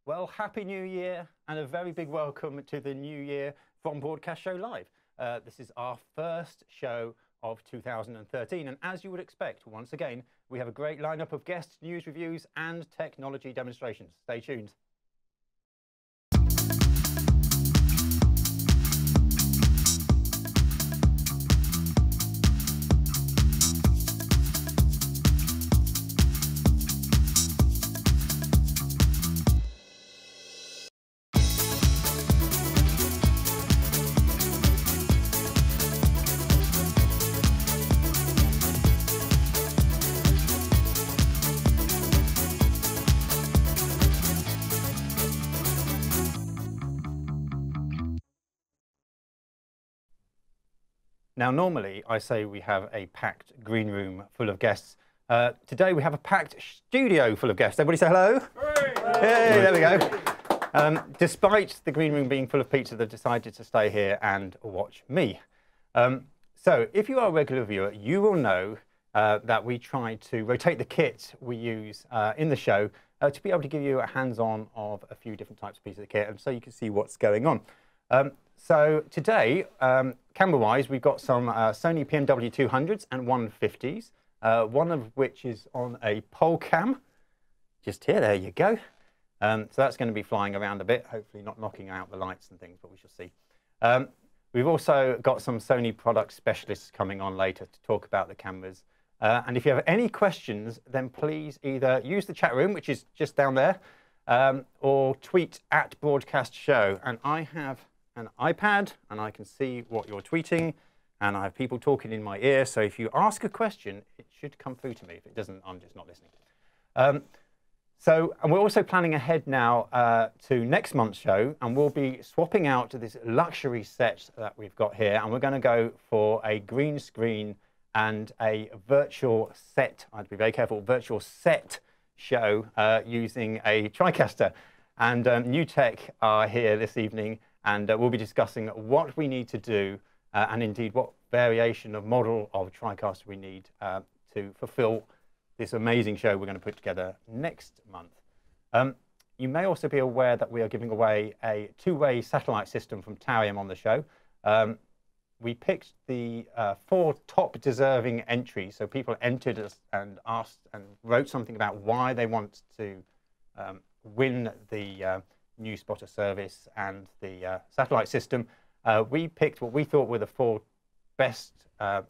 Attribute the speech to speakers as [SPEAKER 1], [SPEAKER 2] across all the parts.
[SPEAKER 1] Well, Happy New Year and a very big welcome to the new year from Broadcast Show Live. This is our first show of 2013, and as you would expect, once again, we have a great lineup of guests, news reviews and technology demonstrations. Stay tuned. Now, normally I say we have a packed green room full of guests. Today we have a packed studio full of guests. Everybody say hello. Hey, there we go. Despite the green room being full of pizza, they've decided to stay here and watch me. So if you are a regular viewer, you will know that we try to rotate the kit we use in the show to be able to give you a hands-on of a few different types of pieces of kit, and so you can see what's going on. So today, camera-wise, we've got some Sony PMW-200s and 150s, one of which is on a pole cam, just here, there you go. So that's going to be flying around a bit, hopefully not knocking out the lights and things, but we shall see. We've also got some Sony product specialists coming on later to talk about the cameras. And if you have any questions, then please either use the chat room, which is just down there, or tweet at BroadcastShow. And I have an iPad, and I can see what you're tweeting, and I have people talking in my ear, so if you ask a question, it should come through to me. If it doesn't, I'm just not listening. And we're also planning ahead now to next month's show, and we'll be swapping out this luxury set that we've got here, and we're going to go for a green screen and a virtual set, I'd be very careful, virtual set show using a Tricaster. And Newtek are here this evening, and we'll be discussing what we need to do and indeed what variation of model of Tricaster we need to fulfill this amazing show we're going to put together next month. You may also be aware that we are giving away a two-way satellite system from Tariam on the show. We picked the 4 top deserving entries, so people entered us and asked and wrote something about why they want to win the new spotter service and the satellite system. We picked what we thought were the 4 best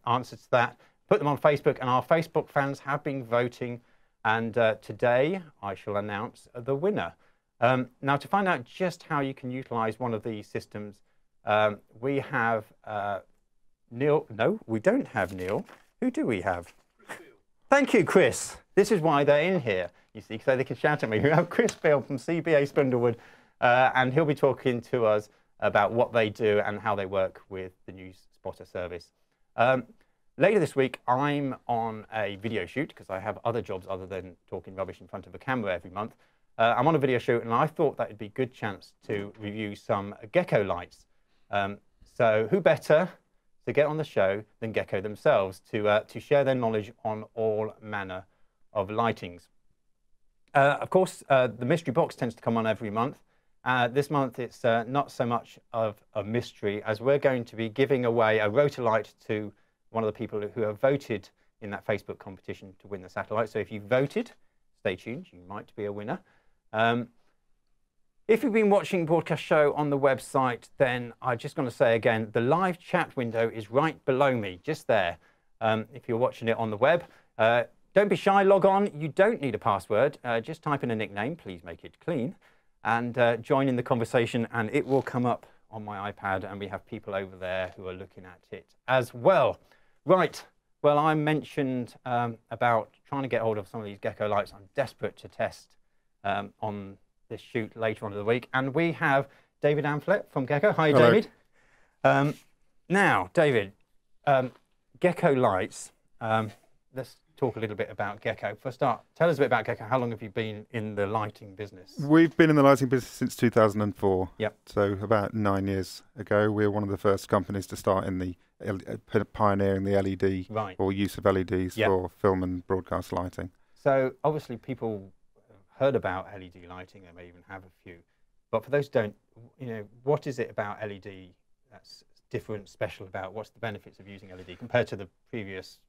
[SPEAKER 1] answers to that, put them on Facebook, and our Facebook fans have been voting, and today I shall announce the winner. Now, to find out just how you can utilize one of these systems, we have Neil. No, we don't have Neil. Who do we have? Chris Beale. Thank you, Chris. This is why they're in here, you see, so they can shout at me. We have Chris Beale from CBA Spindlewood, and he'll be talking to us about what they do and how they work with the new spotter service. Later this week, I'm on a video shoot because I have other jobs other than talking rubbish in front of a camera every month. I'm on a video shoot, and I thought that would be a good chance to review some Gekko lights. So who better to get on the show than Gekko themselves to share their knowledge on all manner of lightings. Of course, the mystery box tends to come on every month. This month, it's not so much of a mystery, as we're going to be giving away a rotor light to one of the people who have voted in that Facebook competition to win the satellite. So if you voted, stay tuned, you might be a winner. If you've been watching Broadcast Show on the website, then I'm just going to say again, the live chat window is right below me, just there. If you're watching it on the web, don't be shy, log on. You don't need a password. Just type in a nickname, please make it clean, and join in the conversation, and it will come up on my iPad, and we have people over there who are looking at it as well. Right, well, I mentioned about trying to get hold of some of these Gekko lights. I'm desperate to test on this shoot later on in the week, and we have David Amphlett from Gekko. Hi,
[SPEAKER 2] hello.
[SPEAKER 1] David. Now, David, Gekko lights. Let's talk a little bit about Gekko. For a start, tell us a bit about Gekko. How long have you been in the lighting business?
[SPEAKER 2] We've been in the lighting business since 2004.
[SPEAKER 1] Yep.
[SPEAKER 2] So about 9 years ago, we were one of the first companies to start in the pioneering the LED or use of LEDs for film and broadcast lighting.
[SPEAKER 1] So obviously people heard about LED lighting. They may even have a few. But for those who don't, what is it about LED that's different, special about? What's the benefits of using LED compared to the previous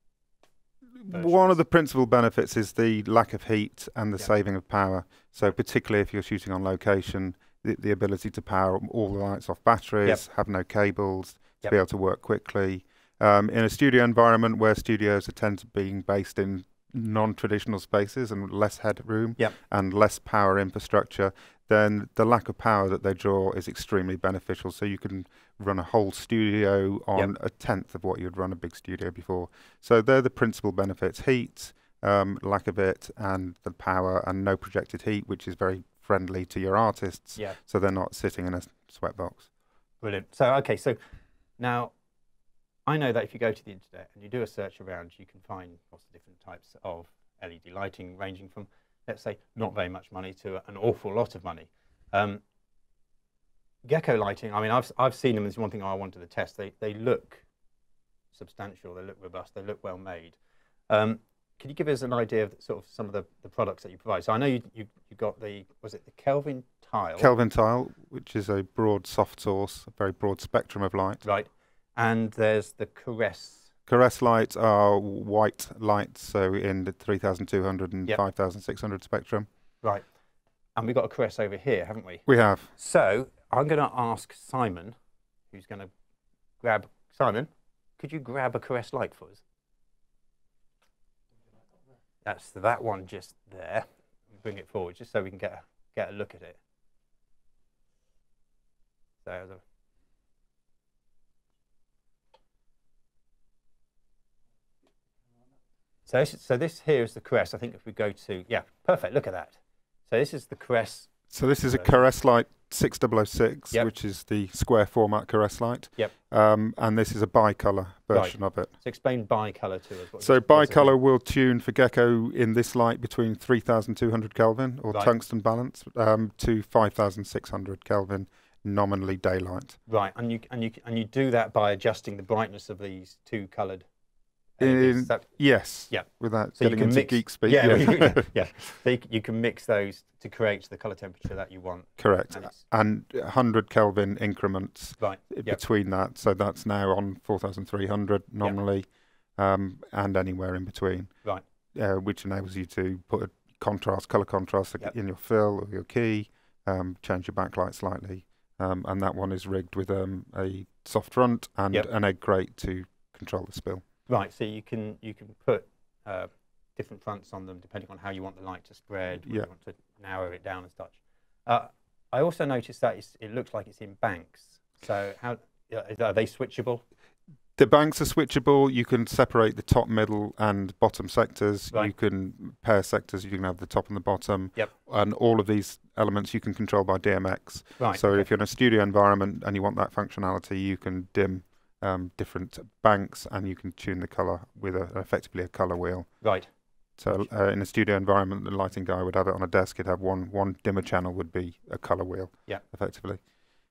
[SPEAKER 1] versions?
[SPEAKER 2] One of the principal benefits is the lack of heat and the saving of power. So particularly if you're shooting on location, the ability to power all the lights off batteries, have no cables, to be able to work quickly. In a studio environment where studios tend to being based in non-traditional spaces and less headroom and less power infrastructure, then the lack of power that they draw is extremely beneficial. So you can run a whole studio on a tenth of what you'd run a big studio before. So they're the principal benefits: heat, lack of it, and the power, and no projected heat, which is very friendly to your artists. So they're not sitting in a sweatbox.
[SPEAKER 1] Brilliant. So okay, so now I know that if you go to the internet and you do a search around, you can find lots of different types of LED lighting, ranging from, let's say, not very much money to an awful lot of money. Gekko lighting, I mean, I've seen them. It's one thing I wanted to test. They look substantial, they look robust, they look well made. Can you give us an idea of sort of some of the products that you provide? So I know you got the, was it the Kelvin tile?
[SPEAKER 2] Kelvin tile, which is a broad soft source, a very broad spectrum of light.
[SPEAKER 1] Right. And there's the Caress.
[SPEAKER 2] Caress lights are white lights, so in the 3200 and 5600 spectrum. Right.
[SPEAKER 1] And we've got a Caress over here, haven't we?
[SPEAKER 2] We have.
[SPEAKER 1] So I'm going to ask Simon, who's going to grab... Simon, could you grab a Caress light for us? That's that one just there. Bring it forward just so we can get a look at it. So this here is the Caress. I think if we go to, perfect, look at that. So this is the Caress.
[SPEAKER 2] So this is a Caress light 6006, which is the square format Caress light. And this is a bi-colour version of it.
[SPEAKER 1] So explain bi-colour to us.
[SPEAKER 2] So bi-colour will tune for Gekko in this light between 3200 Kelvin or tungsten balance to 5600 Kelvin nominally daylight.
[SPEAKER 1] Right, and you do that by adjusting the brightness of these two coloured.
[SPEAKER 2] Yes. Yeah. Without getting into geek speak.
[SPEAKER 1] So you can mix those to create the colour temperature that you want.
[SPEAKER 2] Correct. And 100 Kelvin increments between that. So that's now on 4300 nominally, and anywhere in between. Right. Which enables you to put a contrast, colour contrast in your fill or your key, change your backlight slightly. And that one is rigged with a soft front and an egg grate to control the spill.
[SPEAKER 1] Right, so you can put different fronts on them depending on how you want the light to spread, whether you want to narrow it down and such. I also noticed that it looks like it's in banks. So are they switchable?
[SPEAKER 2] The banks are switchable. You can separate the top, middle, and bottom sectors. You can pair sectors. You can have the top and the bottom. And all of these elements you can control by DMX. Right. So if you're in a studio environment and you want that functionality, you can dim different banks, and you can tune the colour with effectively a colour wheel. Right. So in a studio environment, the lighting guy would have it on a desk. He'd have one dimmer channel would be a colour wheel. Effectively.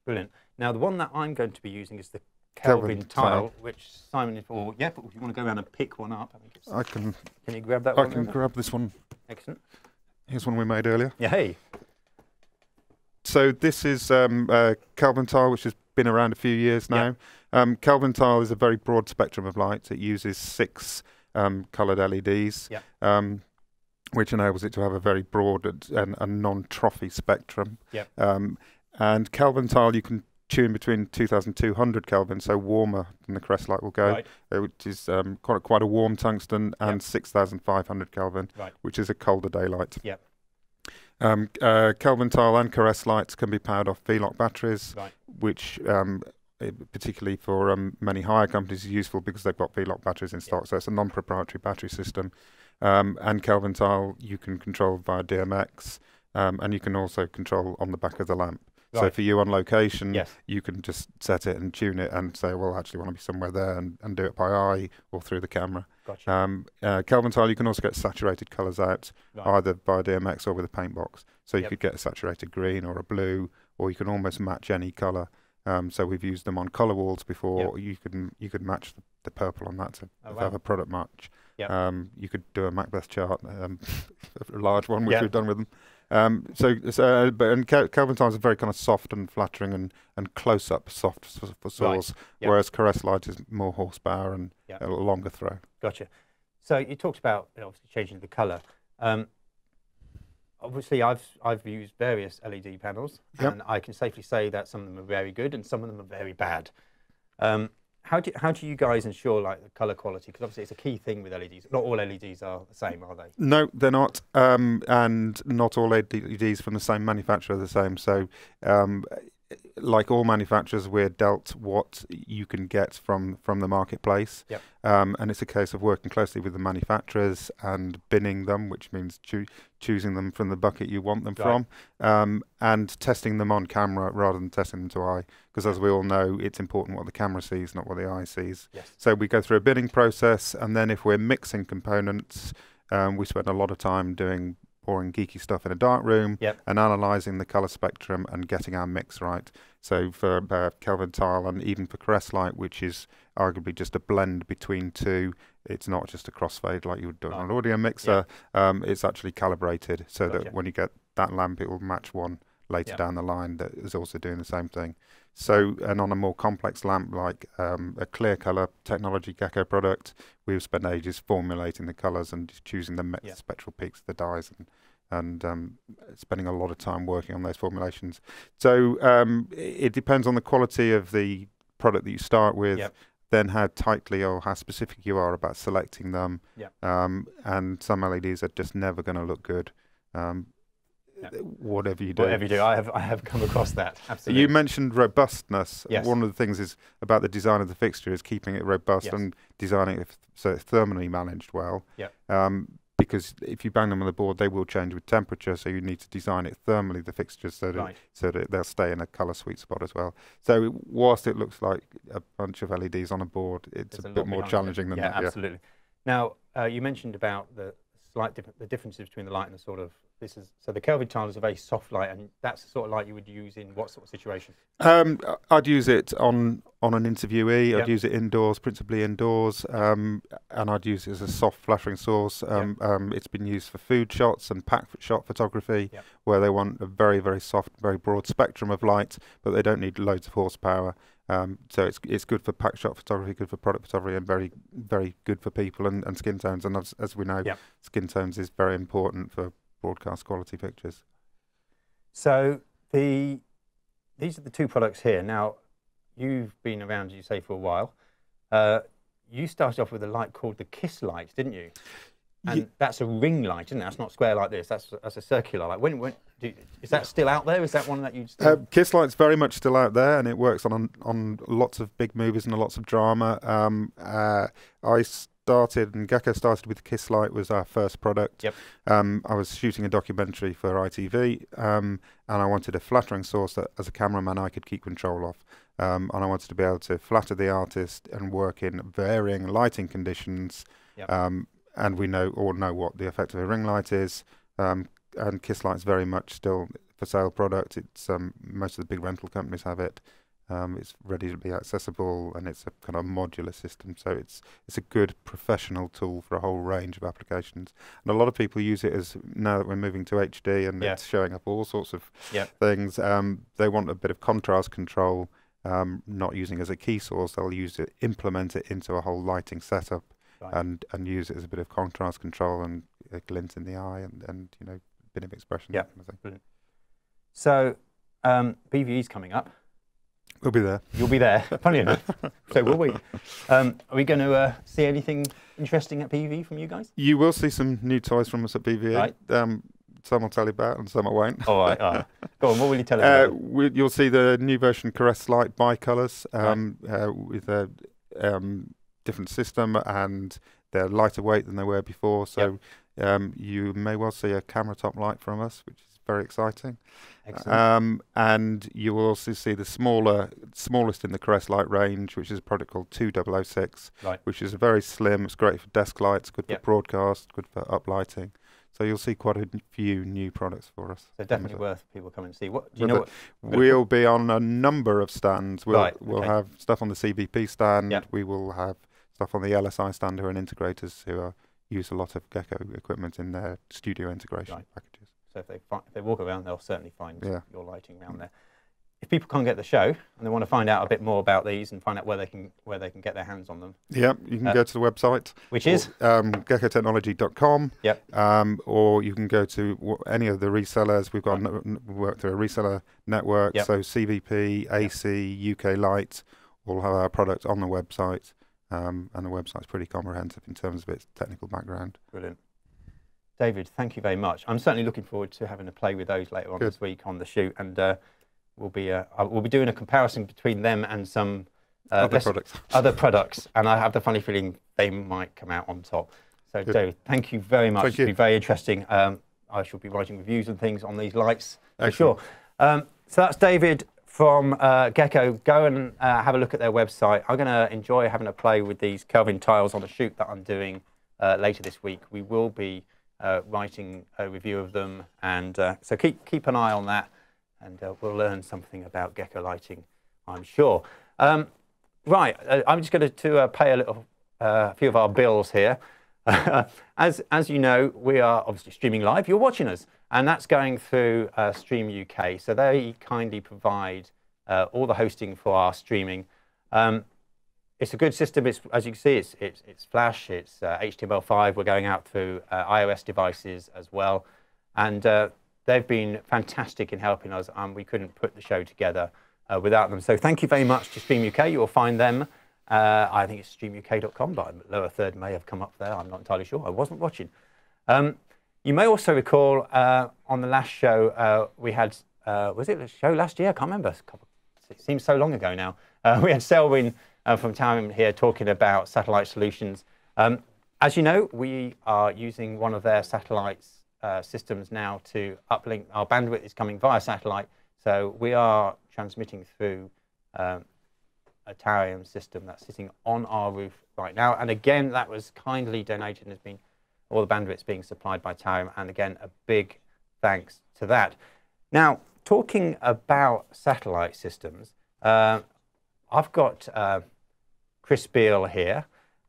[SPEAKER 2] Brilliant.
[SPEAKER 1] Now the one that I'm going to be using is the Kelvin tile, which Simon, but if you want to go around and pick one up,
[SPEAKER 2] I can.
[SPEAKER 1] Can you grab that one?
[SPEAKER 2] I can grab this one.
[SPEAKER 1] Excellent.
[SPEAKER 2] Here's one we made earlier.
[SPEAKER 1] Yeah. Hey.
[SPEAKER 2] So this is Kelvin tile, which has been around a few years now. Kelvin tile is a very broad spectrum of light. It uses 6 coloured LEDs, which enables it to have a very broad and non-trophy spectrum. And Kelvin tile you can tune between 2200 Kelvin, so warmer than the Caress light will go, which is quite a warm tungsten, and 6500 Kelvin, which is a colder daylight. Kelvin tile and Caress lights can be powered off V-lock batteries, which particularly for many hire companies is useful because they've got V-lock batteries in stock, so it's a non-proprietary battery system. And Kelvin tile you can control via DMX, and you can also control on the back of the lamp. So for you on location, you can just set it and tune it and say, well, I actually want to be somewhere there, and do it by eye or through the camera. Gotcha. Kelvin tile, you can also get saturated colours out, either by DMX or with a paint box. So you could get a saturated green or a blue, or you can almost match any colour. So we've used them on colour walls before. You could match the purple on that to have a product match. You could do a Macbeth chart, a large one, which we've done with them. Kelvin tiles are very kind of soft and flattering and close-up soft for saws, whereas Caress Light is more horsepower and a longer throw.
[SPEAKER 1] Gotcha. So you talked about obviously changing the colour. Obviously, I've used various LED panels, and I can safely say that some of them are very good and some of them are very bad. How do you guys ensure like the colour quality? Because obviously it's a key thing with LEDs. Not all LEDs are the same, are they?
[SPEAKER 2] No, they're not, and not all LEDs from the same manufacturer are the same. So, like all manufacturers, we're dealt what you can get from the marketplace, and it's a case of working closely with the manufacturers and binning them, which means choosing them from the bucket you want them from, and testing them on camera rather than testing them to eye, because as we all know, it's important what the camera sees, not what the eye sees. So we go through a binning process, and then if we're mixing components, we spend a lot of time doing boring geeky stuff in a dark room and analysing the colour spectrum and getting our mix right. So for Kelvin tile and even for Caress Light, which is arguably just a blend between two, it's not just a crossfade like you would do on an audio mixer. It's actually calibrated so that when you get that lamp, it will match one later down the line that is also doing the same thing. So, and on a more complex lamp like a clear colour technology Gekko product, we've spent ages formulating the colours and choosing the spectral peaks of the dyes and spending a lot of time working on those formulations. So it depends on the quality of the product that you start with, then how tightly or how specific you are about selecting them. And some LEDs are just never going to look good. Whatever you do.
[SPEAKER 1] Whatever you do, I have come across that. Absolutely.
[SPEAKER 2] You mentioned robustness. One of the things is about the design of the fixture is keeping it robust and designing it so it's thermally managed well. Because if you bang them on the board, they will change with temperature. So you need to design it thermally, the fixtures, so that they'll stay in a colour sweet spot as well. So whilst it looks like a bunch of LEDs on a board, it's a bit more challenging than that.
[SPEAKER 1] Absolutely. Now you mentioned about the differences between the light and the sort of so the Kelvin tile is a very soft light, and that's the sort of light you would use in what sort of situation?
[SPEAKER 2] I'd use it on an interviewee. I'd use it indoors, principally indoors, and I'd use it as a soft flattering source. It's been used for food shots and pack shot photography, where they want a very, very soft, very broad spectrum of light, but they don't need loads of horsepower. So it's good for pack shot photography, good for product photography, and very, very good for people and skin tones. And as we know, skin tones is very important for broadcast quality pictures.
[SPEAKER 1] So these are the two products here. Now, you've been around, you say, for a while. You started off with a light called the Kiss light, didn't you? And that's a ring light, isn't it? That's not square like this. That's a circular light. Is that still out there? Is that one that you still...
[SPEAKER 2] Kiss light's very much still out there, and it works on lots of big movies and lots of drama. I started, and Gekko started with Kiss Light, was our first product. I was shooting a documentary for ITV, and I wanted a flattering source that, as a cameraman, I could keep control of. And I wanted to be able to flatter the artist and work in varying lighting conditions. And we all know what the effect of a ring light is. And Kiss Light's very much still for sale product. It's most of the big rental companies have it. It's ready to be accessible, and it's a kind of modular system, so it's a good professional tool for a whole range of applications. And a lot of people use it as, now that we're moving to HD and it's showing up all sorts of things, they want a bit of contrast control, not using it as a key source. They'll implement it into a whole lighting setup and use it as a bit of contrast control and a glint in the eye and you know, a bit of expression. That kind of thing.
[SPEAKER 1] Brilliant. So BVE's coming up.
[SPEAKER 2] We'll be there.
[SPEAKER 1] You'll be there, funny enough. So will we. Are we going to see anything interesting at BVE from you guys?
[SPEAKER 2] You will see some new toys from us at BVE. Some I'll tell you about and some I won't.
[SPEAKER 1] All right. Go on, what will you tell us about?
[SPEAKER 2] You'll see the new version Caress Light bi-colours with a different system, and they're lighter weight than they were before. So you may well see a camera top light from us, which is very exciting.
[SPEAKER 1] Excellent.
[SPEAKER 2] And you will also see the smallest in the Caress Light range, which is a product called 2006, which is very slim. It's great for desk lights, good for broadcast, good for uplighting. So you'll see quite a few new products for us.
[SPEAKER 1] So definitely worth people coming and see. What do you know?
[SPEAKER 2] We'll be on a number of stands. We'll have stuff on the CBP stand. We will have stuff on the LSI stand, who are integrators who use a lot of Gekko equipment in their studio integration packages.
[SPEAKER 1] So if they walk around, they'll certainly find your lighting around there. If people can't get the show and they want to find out a bit more about these and find out where they can get their hands on them,
[SPEAKER 2] yeah, you can go to the website,
[SPEAKER 1] which is
[SPEAKER 2] gekkotechnology.com.
[SPEAKER 1] Yep.
[SPEAKER 2] Or you can go to any of the resellers. We've got we work through a reseller network.
[SPEAKER 1] Yep.
[SPEAKER 2] So CVP, AC, UK Light, all have our product on the website, and the website's pretty comprehensive in terms of its technical background.
[SPEAKER 1] Brilliant. David, thank you very much. I'm certainly looking forward to having a play with those later on this week on the shoot, and we'll be doing a comparison between them and some other products, and I have the funny feeling they might come out on top. So, David, thank you very much. It's been very interesting. I shall be writing reviews and things on these lights for sure. So that's David from Gekko. Go and have a look at their website. I'm going to enjoy having a play with these Kelvin tiles on a shoot that I'm doing later this week. We will be writing a review of them, and so keep an eye on that, and we'll learn something about Gekko lighting, I'm sure. Right, I'm just going to pay a few of our bills here. As you know, we are obviously streaming live. You're watching us, and that's going through Stream UK. So they kindly provide all the hosting for our streaming. It's a good system. As you can see, it's Flash, it's HTML5. We're going out through iOS devices as well, and they've been fantastic in helping us. We couldn't put the show together without them. So thank you very much to Stream UK. You will find them. I think it's streamuk.com, but lower third may have come up there. I'm not entirely sure. I wasn't watching. You may also recall on the last show we had, was it the show last year? I can't remember. It seems so long ago now. We had Selwyn from Tariam here talking about satellite solutions. As you know, we are using one of their satellite systems now to uplink. Our bandwidth is coming via satellite, so we are transmitting through a Tariam system that's sitting on our roof right now. And again, that was kindly donated and has been all the bandwidth's being supplied by Tariam. And again, a big thanks to that. Now, talking about satellite systems, I've got Chris Beale here.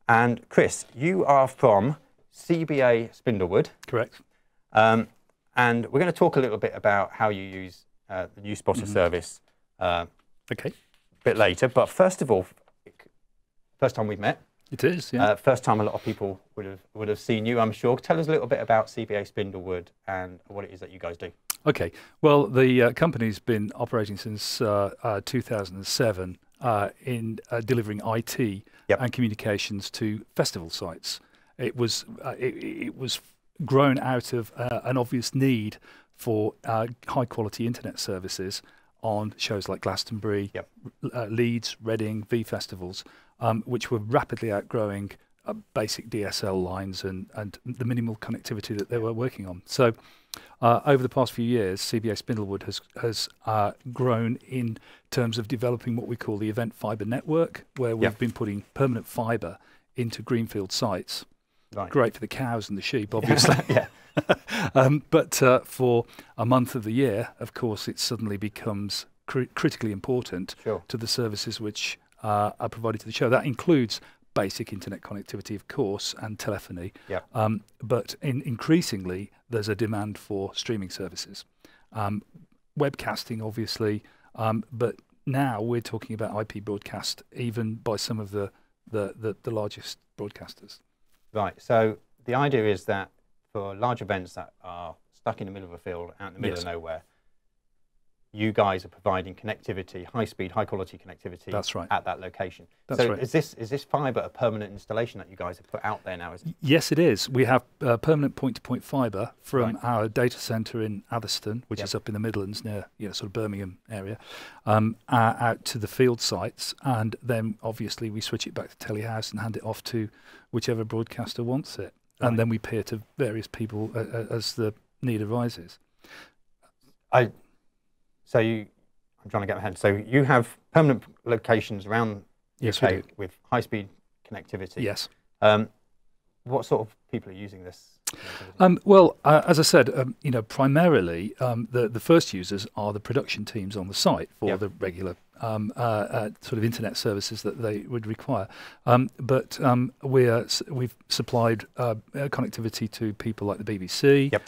[SPEAKER 1] And Chris, you are from CBA Spindlewood.
[SPEAKER 3] Correct.
[SPEAKER 1] And we're going to talk a little bit about how you use the new spotter service.
[SPEAKER 3] Okay.
[SPEAKER 1] Bit later, but first of all, first time we've met.
[SPEAKER 3] It is, yeah.
[SPEAKER 1] First time a lot of people would have seen you, I'm sure. Tell us a little bit about CBA Spindlewood and what it is that you guys do.
[SPEAKER 3] Okay, well, the company's been operating since 2007 in delivering IT and communications to festival sites. It was grown out of an obvious need for high quality internet services on shows like Glastonbury, Leeds, Reading, V festivals, which were rapidly outgrowing basic DSL lines and the minimal connectivity that they were working on. So over the past few years, CBA Spindlewood has grown in terms of developing what we call the event fibre network, where we've been putting permanent fibre into greenfield sites. Right. Great for the cows and the sheep, obviously. But for a month of the year, of course, it suddenly becomes critically important to the services which are provided to the show. That includes basic internet connectivity, of course, and telephony. But increasingly, there's a demand for streaming services. Webcasting, obviously, but now we're talking about IP broadcast, even by some of the largest broadcasters. Right.
[SPEAKER 1] So the idea is that for large events that are stuck in the middle of a field, out in the middle of nowhere, you guys are providing connectivity, high-speed, high-quality connectivity.
[SPEAKER 3] That's right.
[SPEAKER 1] At that location.
[SPEAKER 3] That's right.
[SPEAKER 1] Is this fibre a permanent installation that you guys have put out there now? Is it?
[SPEAKER 3] Yes, it is. We have permanent point-to-point fibre from our data centre in Atherstone, which is up in the Midlands near sort of Birmingham area, out to the field sites, and then obviously we switch it back to Telehouse and hand it off to whichever broadcaster wants it. And then we peer to various people as the need arises.
[SPEAKER 1] I'm trying to get my head. So you have permanent locations around UK with high-speed connectivity.
[SPEAKER 3] Yes.
[SPEAKER 1] What sort of people are using this?
[SPEAKER 3] Well, as I said, primarily the first users are the production teams on the site for the regular sort of internet services that they would require. But we've supplied connectivity to people like the BBC,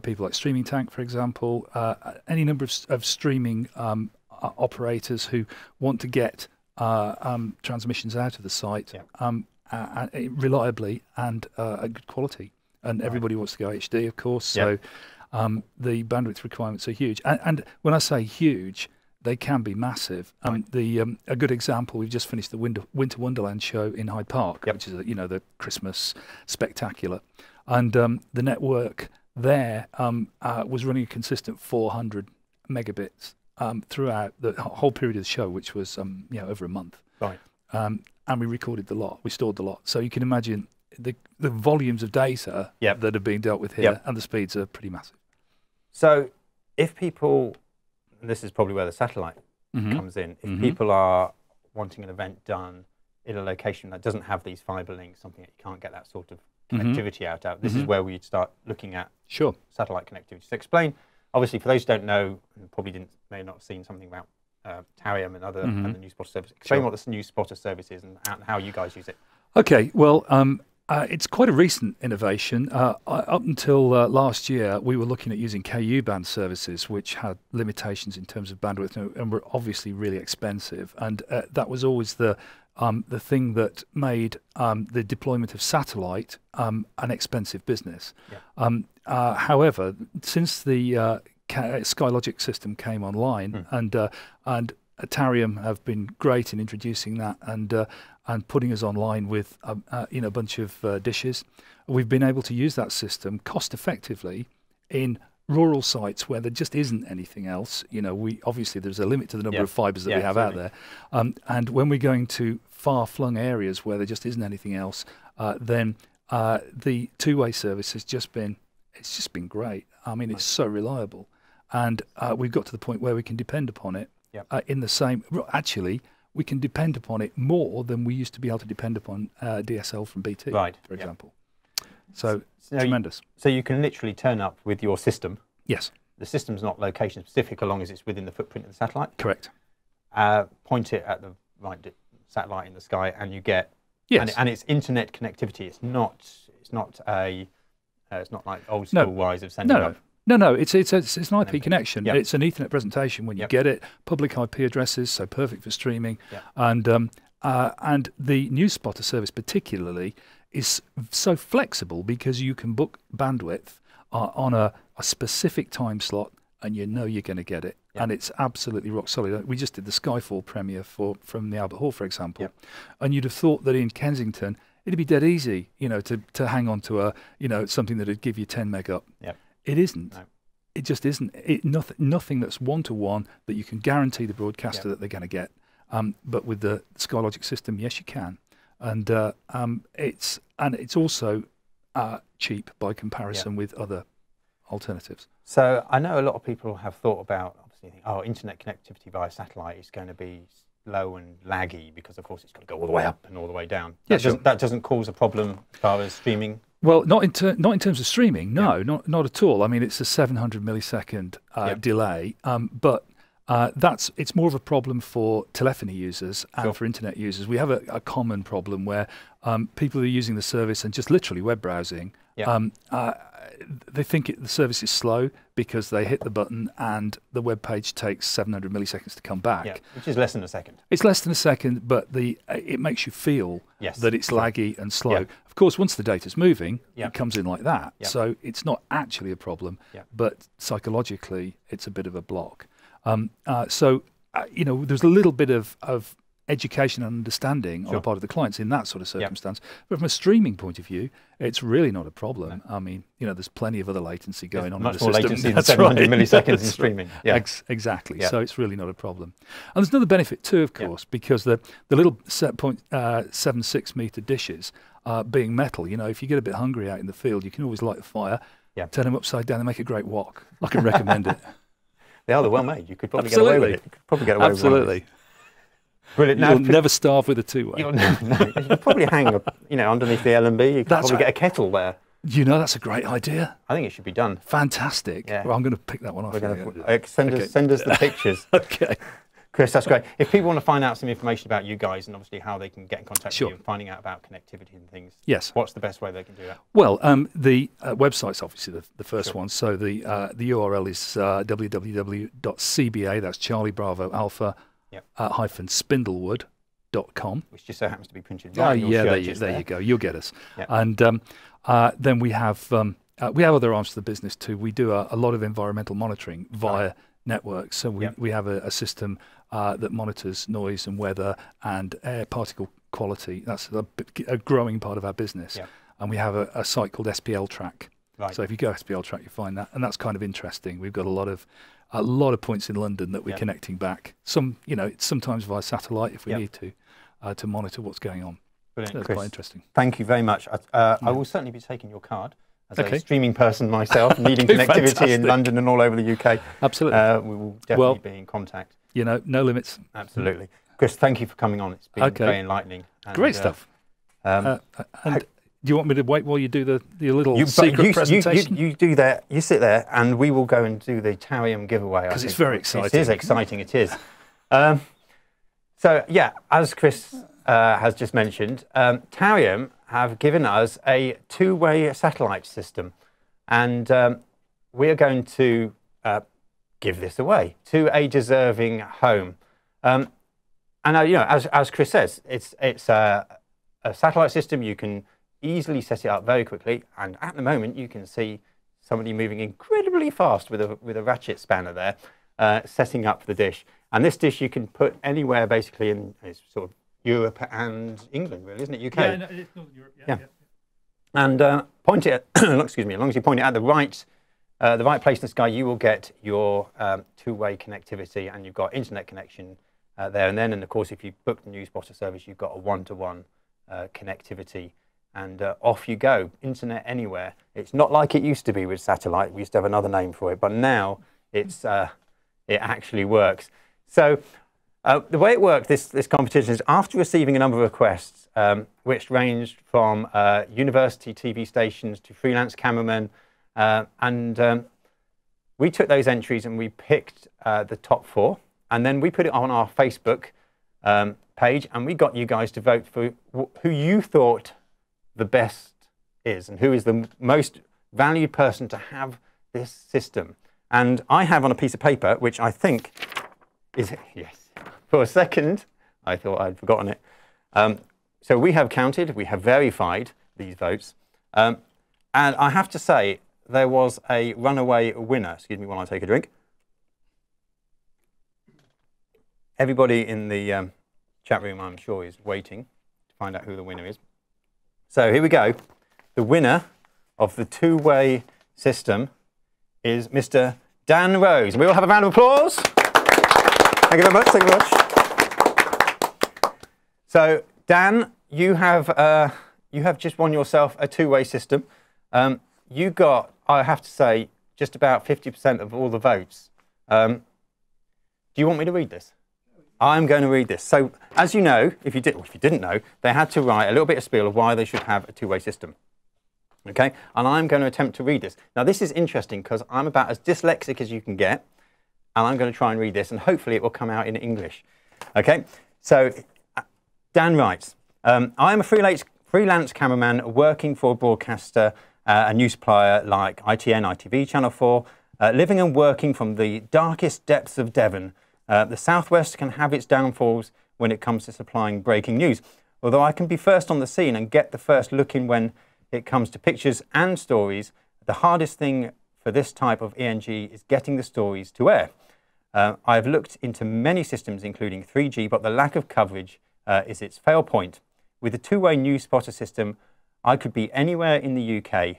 [SPEAKER 3] people like Streaming Tank, for example, any number of streaming operators who want to get transmissions out of the site reliably and at good quality. And everybody wants to go HD, of course, so the bandwidth requirements are huge. And when I say huge, they can be massive. A good example, we've just finished the Winter Wonderland show in Hyde Park, which is the Christmas spectacular, and the network there was running a consistent 400 megabits throughout the whole period of the show, which was over a month.
[SPEAKER 1] Right.
[SPEAKER 3] And we recorded the lot, we stored the lot, so you can imagine the volumes of data that are being dealt with here, and the speeds are pretty massive.
[SPEAKER 1] So if people, and this is probably where the satellite comes in, if people are wanting an event done in a location that doesn't have these fibre links, something that you can't get that sort of connectivity out of, this is where we'd start looking at satellite connectivity. So explain, obviously for those who don't know, and probably may not have seen something about Tariam and other and the New Spotter service, explain what this New Spotter service is and how you guys use it.
[SPEAKER 3] Okay, well, it's quite a recent innovation. Up until last year, we were looking at using KU band services, which had limitations in terms of bandwidth and were obviously really expensive. And that was always the thing that made the deployment of satellite an expensive business. However, since the SkyLogic system came online, and Tariam have been great in introducing that and putting us online with a bunch of dishes, we've been able to use that system cost effectively in rural sites where there just isn't anything else. Obviously there's a limit to the number of fibres that we have out there, and when we're going to far-flung areas where there just isn't anything else, then the two-way service has just been great. I mean, it's so reliable, and we've got to the point where we can depend upon it. In the same, actually, we can depend upon it more than we used to be able to depend upon DSL from BT, for example. So tremendous.
[SPEAKER 1] So you can literally turn up with your system.
[SPEAKER 3] Yes.
[SPEAKER 1] The system's not location specific, as long as it's within the footprint of the satellite.
[SPEAKER 3] Correct.
[SPEAKER 1] Point it at the right satellite in the sky, and you get.
[SPEAKER 3] Yes.
[SPEAKER 1] And it's internet connectivity. It's not like old school wise of sending up.
[SPEAKER 3] No, it's an IP connection. It's an Ethernet presentation when you get it. Public IP addresses, so perfect for streaming. And the New Spotter service particularly is so flexible because you can book bandwidth on a specific time slot, and you're going to get it. And it's absolutely rock solid. We just did the Skyfall premiere from the Albert Hall, for example, and you'd have thought that in Kensington it'd be dead easy, to hang on to something that would give you 10 meg up. It isn't. No. It just isn't. Nothing that's one-to-one that you can guarantee the broadcaster that they're going to get. But with the SkyLogic system, yes, you can. And it's also cheap by comparison with other alternatives.
[SPEAKER 1] So I know a lot of people have thought about, obviously, internet connectivity via satellite is going to be low and laggy because, of course, it's got to go all the way up and all the way down. That doesn't cause a problem as far as streaming.
[SPEAKER 3] Well, not in terms of streaming. No, not at all. I mean, it's a 700 millisecond delay, but it's more of a problem for telephony users and for internet users. We have a common problem where people are using the service and just literally web browsing. They think the service is slow because they hit the button and the web page takes 700 milliseconds to come back.
[SPEAKER 1] Which is less than a second.
[SPEAKER 3] It's less than a second, but it makes you feel that it's laggy and slow. Of course, once the data's moving, it comes in like that. So it's not actually a problem, but psychologically, it's a bit of a block. There's a little bit of education and understanding on the part of the clients in that sort of circumstance. But from a streaming point of view, it's really not a problem. I mean, there's plenty of other latency going on in the system.
[SPEAKER 1] Much more latency than 700 milliseconds in streaming.
[SPEAKER 3] Exactly. So it's really not a problem. And there's another benefit too, of course, because the little 0.76 meter dishes being metal, if you get a bit hungry out in the field, you can always light a fire, turn them upside down and make a great wok. I can recommend it.
[SPEAKER 1] They are well made. You could probably get away with it. You could probably get away with it. Brilliant.
[SPEAKER 3] You'll never starve with a two-way.
[SPEAKER 1] You could probably hang, underneath the L&B. You could probably get a kettle there.
[SPEAKER 3] That's a great idea.
[SPEAKER 1] I think it should be done.
[SPEAKER 3] Fantastic. Well, I'm going to pick that one off.
[SPEAKER 1] Send us the pictures.
[SPEAKER 3] Okay.
[SPEAKER 1] Chris, that's great. If people want to find out some information about you guys and obviously how they can get in contact with you and finding out about connectivity and things, what's the best way they can do that?
[SPEAKER 3] Well, the website's obviously the first one. So the URL is www.cba, that's Charlie Bravo Alpha, -spindlewood.com.
[SPEAKER 1] Which just so happens to be printed right on your shirt.
[SPEAKER 3] There you go. You'll get us. And then we have other arms to the business too. We do a lot of environmental monitoring via networks. So we have a system that monitors noise and weather and air particle quality. That's a growing part of our business. And we have a site called SPL Track. So if you go SPL Track, you find that, and that's kind of interesting. We've got a lot of points in London that we're connecting back. Sometimes via satellite if we need to monitor what's going on.
[SPEAKER 1] Brilliant,
[SPEAKER 3] that's
[SPEAKER 1] Chris,
[SPEAKER 3] quite interesting.
[SPEAKER 1] Thank you very much. I will certainly be taking your card. As a streaming person myself, needing connectivity in London and all over the UK.
[SPEAKER 3] Absolutely.
[SPEAKER 1] We will definitely be in contact.
[SPEAKER 3] No limits.
[SPEAKER 1] Absolutely. Chris, thank you for coming on. It's been very enlightening. And,
[SPEAKER 3] great stuff. And do you want me to wait while you do your little secret presentation?
[SPEAKER 1] You do that. You sit there, and we will go and do the Tariam giveaway.
[SPEAKER 3] Because it's very exciting.
[SPEAKER 1] It is exciting. It is. So yeah, as Chris has just mentioned, Tariam have given us a two-way satellite system, and we are going to give this away to a deserving home. And as Chris says, it's a satellite system. You can easily set it up very quickly, and at the moment you can see somebody moving incredibly fast with a ratchet spanner there, setting up the dish. And this dish you can put anywhere basically in sort of Europe and England, really, isn't it? UK.
[SPEAKER 3] Yeah, no, it's Northern Europe. Yeah.
[SPEAKER 1] And point it. Excuse me. As long as you point it at the right place in the sky, you will get your two-way connectivity, and you've got internet connection there and then. And of course, if you book the News Spotter service, you've got a one-to-one connectivity, and off you go. Internet anywhere. It's not like it used to be with satellite. We used to have another name for it, but now it actually works. So. The way it worked, this competition, is after receiving a number of requests, which ranged from university TV stations to freelance cameramen, and we took those entries and we picked the top 4, and then we put it on our Facebook page, and we got you guys to vote for who you thought the best is and who is the most valued person to have this system. And I have on a piece of paper, which I think is, yes. For a second, I thought I'd forgotten it. So we have counted, we have verified these votes. And I have to say, there was a runaway winner. Excuse me while I take a drink. Everybody in the chat room, I'm sure, is waiting to find out who the winner is. So here we go. The winner of the two-way system is Mr. Dan Rose. We all have a round of applause. Thank you very much. Thank you very much. So, Dan, you have just won yourself a two-way system. You got, I have to say, just about 50% of all the votes. Do you want me to read this? I'm going to read this. So, as you know, if you didn't know, they had to write a little bit of spiel of why they should have a two-way system. Okay, and I'm going to attempt to read this. Now, this is interesting because I'm about as dyslexic as you can get. And I'm going to try and read this, and hopefully it will come out in English. Okay, so Dan writes, I am a freelance cameraman working for a broadcaster, a news supplier like ITN, ITV, Channel 4, living and working from the darkest depths of Devon. The Southwest can have its downfalls when it comes to supplying breaking news. Although I can be first on the scene and get the first look in when it comes to pictures and stories, the hardest thing for this type of ENG is getting the stories to air. I've looked into many systems, including 3G, but the lack of coverage is its fail point. With a two-way News Spotter system, I could be anywhere in the UK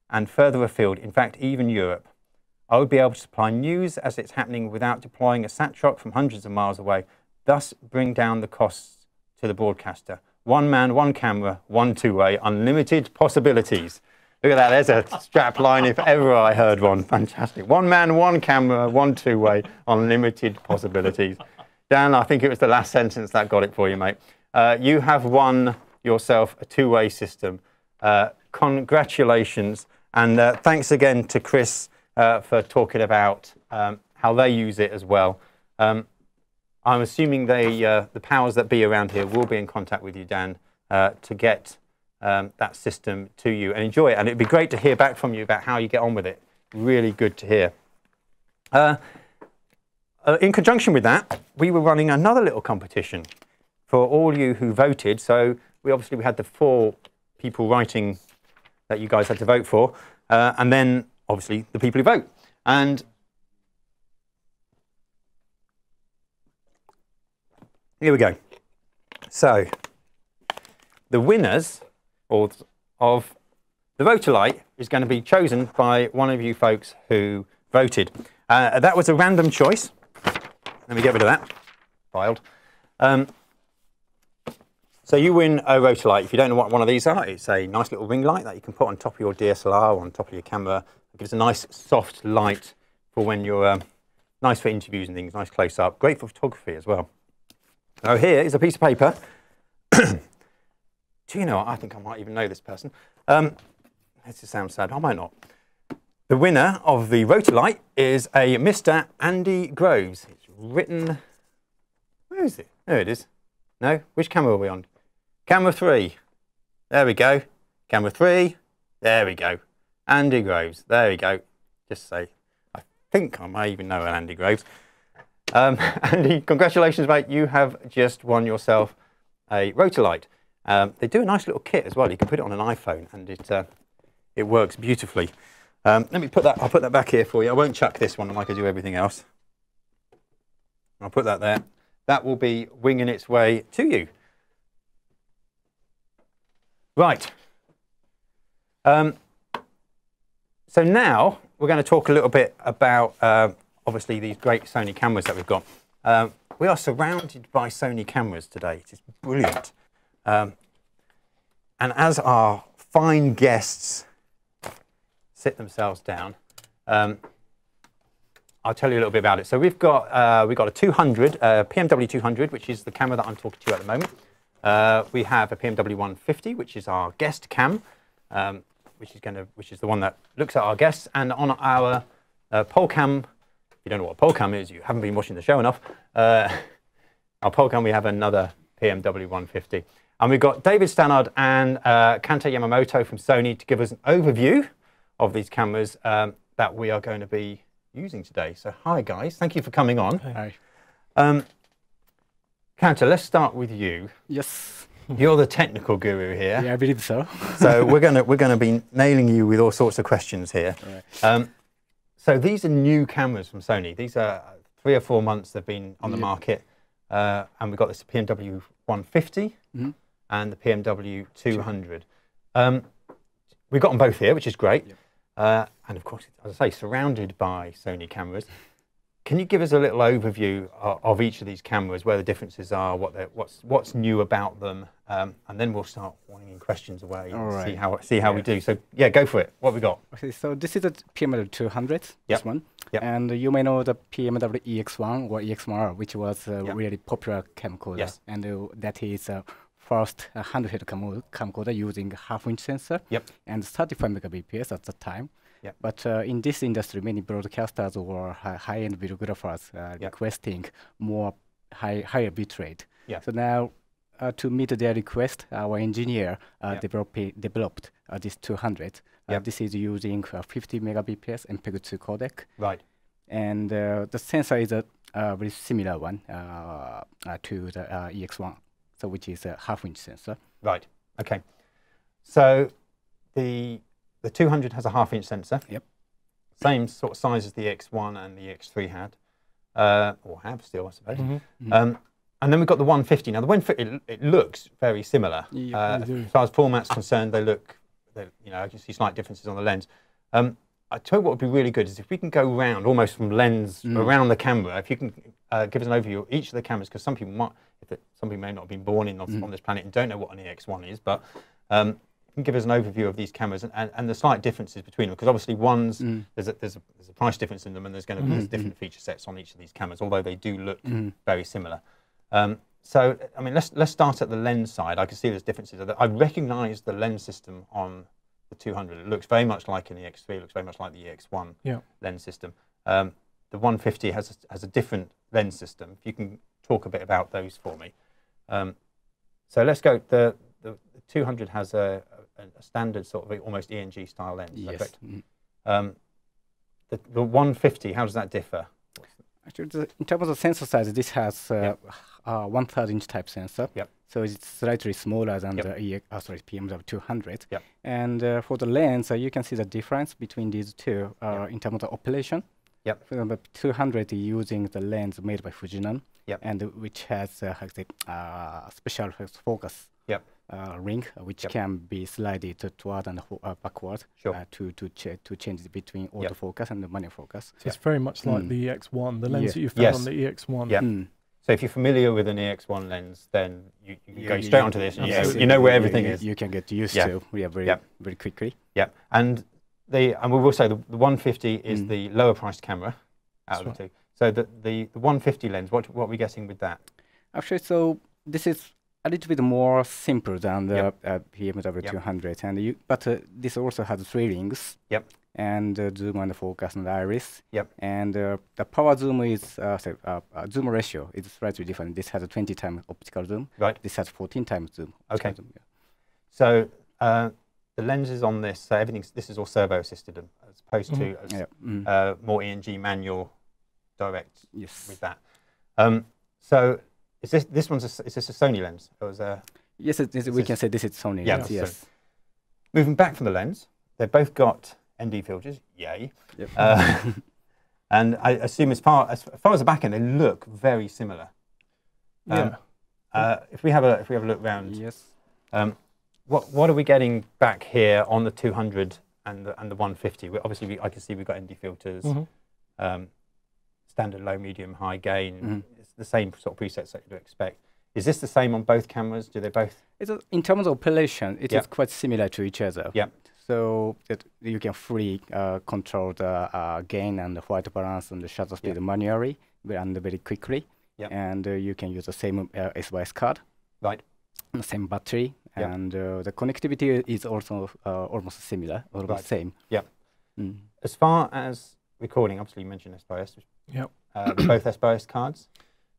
[SPEAKER 1] and further afield, in fact, even Europe. I would be able to supply news as it's happening without deploying a sat truck from hundreds of miles away, thus bring down the costs to the broadcaster. One man, one camera, one two-way, unlimited possibilities. Look at that, there's a strap line if ever I heard one. Fantastic. One man, one camera, one two-way, unlimited possibilities. Dan, I think it was the last sentence that got it for you, mate. You have won yourself a two-way system. Congratulations. And thanks again to Chris for talking about how they use it as well. I'm assuming the powers that be around here will be in contact with you, Dan, to get that system to you and enjoy it. And it'd be great to hear back from you about how you get on with it. Really good to hear. In conjunction with that, we were running another little competition for all you who voted. So we had the 4 people writing that you guys had to vote for, and then obviously the people who vote. And here we go. So the winners of the voter light is going to be chosen by one of you folks who voted. That was a random choice. Let me get rid of that. Filed. So you win a rotor light. If you don't know what one of these are, it's a nice little ring light that you can put on top of your DSLR or on top of your camera. It gives a nice soft light for when you're nice for interviews and things, nice close up. Great for photography as well. Now here is a piece of paper. Do you know what? I think I might even know this person. This sounds sad. I might not. The winner of the rotor light is a Mr. Andy Groves. It's written. Where is it? There it is. No? Which camera are we on? Camera 3. There we go. Camera 3. There we go. Andy Groves. There we go. Just say, I think I may even know an Andy Groves. Andy, congratulations, mate. You have just won yourself a rotor light. They do a nice little kit as well. You can put it on an iPhone, and it works beautifully. Let me put that. I'll put that back here for you. I won't chuck this one like I do everything else. I'll put that there. That will be winging its way to you. Right. So now we're going to talk a little bit about obviously these great Sony cameras that we've got. We are surrounded by Sony cameras today. It is brilliant. And as our fine guests sit themselves down, I'll tell you a little bit about it. So we've got a 200, PMW-200, which is the camera that I'm talking to you at the moment. We have a PMW-150, which is our guest cam, which is the one that looks at our guests. And on our pole cam, if you don't know what a pole cam is, you haven't been watching the show enough. Our pole cam, we have another PMW-150. And we've got David Stannard and Kanta Yamamoto from Sony to give us an overview of these cameras that we are going to be using today. So hi guys, thank you for coming on.
[SPEAKER 4] Hi.
[SPEAKER 1] Kanta, let's start with you.
[SPEAKER 4] Yes.
[SPEAKER 1] You're the technical guru here.
[SPEAKER 4] Yeah, I believe so.
[SPEAKER 1] So we're gonna be nailing you with all sorts of questions here.
[SPEAKER 4] Right.
[SPEAKER 1] So these are new cameras from Sony. These are 3 or 4 months they've been on the market, and we've got this PMW-150 and the PMW-200. We've got them both here, which is great. Yep. And of course, as I say, surrounded by Sony cameras. Can you give us a little overview of each of these cameras, where the differences are, what's new about them, and then we'll start winging questions away and see how we do. So yeah, go for it. What have we got?
[SPEAKER 4] Okay, so this is the PMW-200, this one.
[SPEAKER 1] Yep.
[SPEAKER 4] And you may know the PMW EX1 or EX1R, which was a really popular camcorder.
[SPEAKER 1] Yes.
[SPEAKER 4] And that is first handheld camcorder using half-inch sensor and 35 megabps at the time. Yep. But in this industry, many broadcasters or high-end videographers requesting more higher bitrate. Yeah. So now, to meet their request, our engineer developed this 200. This is using 50 megabps MPEG-2 codec. Right. And the sensor is a very similar one to the EX1, so which is a half-inch sensor. Right. Okay. So the 200 has a half-inch sensor. Yep. Same sort of size as the X1 and the X3 had, or have still, I suppose. And then we've got the 150. Now the 150, it looks very similar. As far as format's concerned, they look, you know, I can see slight differences on the lens. I tell you what would be really good is if we can go round almost from lens around the camera. If you can give us an overview of each of the cameras, because some people may not have been born on this planet and don't know what an EX1 is, but can give us an overview of these cameras and the slight differences between them, because obviously one's there's a price difference in them, and there's going to be different feature sets on each of these cameras, although they do look very similar. So I mean, let's start at the lens side. I can see there's differences. I recognise the lens system on the 200. It looks very much like an EX3. It looks very much like the EX1 lens system. The 150 has a different lens system. If you can
[SPEAKER 1] talk a bit about those for me. So let's go. The 200 has a standard sort of almost ENG style lens.
[SPEAKER 4] Yes.
[SPEAKER 1] The 150, how does that differ?
[SPEAKER 4] Actually, in terms of the sensor size, this has 1/3 inch type sensor.
[SPEAKER 1] Yep.
[SPEAKER 4] So it's slightly smaller than the PMW-200.
[SPEAKER 1] Yep.
[SPEAKER 4] And for the lens, you can see the difference between these two in terms of operation.
[SPEAKER 1] Yep.
[SPEAKER 4] For example, 200 is using the lens made by Fujinon, and which has special focus ring, which can be slided toward and backward to change between autofocus and the manual focus.
[SPEAKER 5] So it's very much like the EX1, the lens that you found on the EX1.
[SPEAKER 1] Yeah. So if you're familiar with an EX1 lens, then you can go straight onto this, and you know where everything is.
[SPEAKER 4] You can get used to very quickly.
[SPEAKER 1] Yeah, and we will say the 150 is the lower priced camera out of the two. So the 150 lens, what are we getting with that?
[SPEAKER 4] Actually, so this is a little bit more simple than the PMW-200, and but this also has 3 rings. And zoom and focus and iris. And the power zoom is zoom ratio is slightly different. This has a 20 times optical zoom. This has 14 times zoom.
[SPEAKER 1] Okay. Zoom, So the lenses on this, this is all servo assisted as opposed to more ENG manual direct with that. So is this is this a Sony lens? Or is
[SPEAKER 4] yes, we can say this is Sony. Yes.
[SPEAKER 1] So moving back from the lens, they've both got ND filters, yay. And I assume as far as the back end, they look very similar. If we have a look around, what are we getting back here on the 200 and the 150? Obviously, I can see we've got ND filters, standard low, medium, high gain. It's the same sort of presets that you'd expect. Is this the same on both cameras? Do they both?
[SPEAKER 4] In terms of operation, it is quite similar to each other. So that you can fully control the gain and the white balance and the shutter speed manually and very quickly. And you can use the same SYS card. The same battery. And the connectivity is also almost similar, almost same.
[SPEAKER 1] As far as recording, obviously you mentioned SYS. Both SYS cards?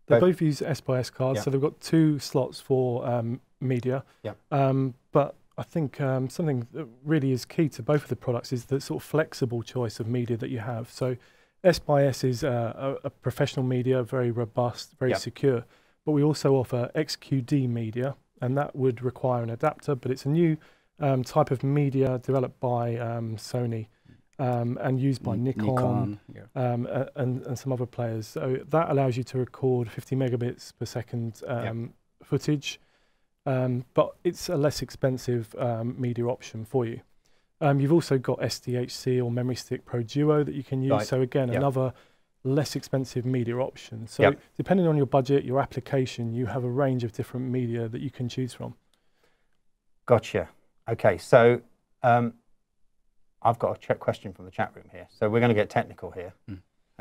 [SPEAKER 5] They both use SYS cards, so they've got 2 slots for media. But I think something that really is key to both of the products is the sort of flexible choice of media that you have. So SYS is a professional media, very robust, very secure, but we also offer XQD media, and that would require an adapter, but it's a new type of media developed by Sony and used by Nikon and some other players. So that allows you to record 50 megabits per second footage. But it's a less expensive media option for you. You've also got SDHC or Memory Stick Pro Duo that you can use. So again, another less expensive media option. So depending on your budget, your application, you have a range of different media that you can choose from.
[SPEAKER 1] Gotcha. Okay, so I've got a question from the chat room here. So we're going to get technical here.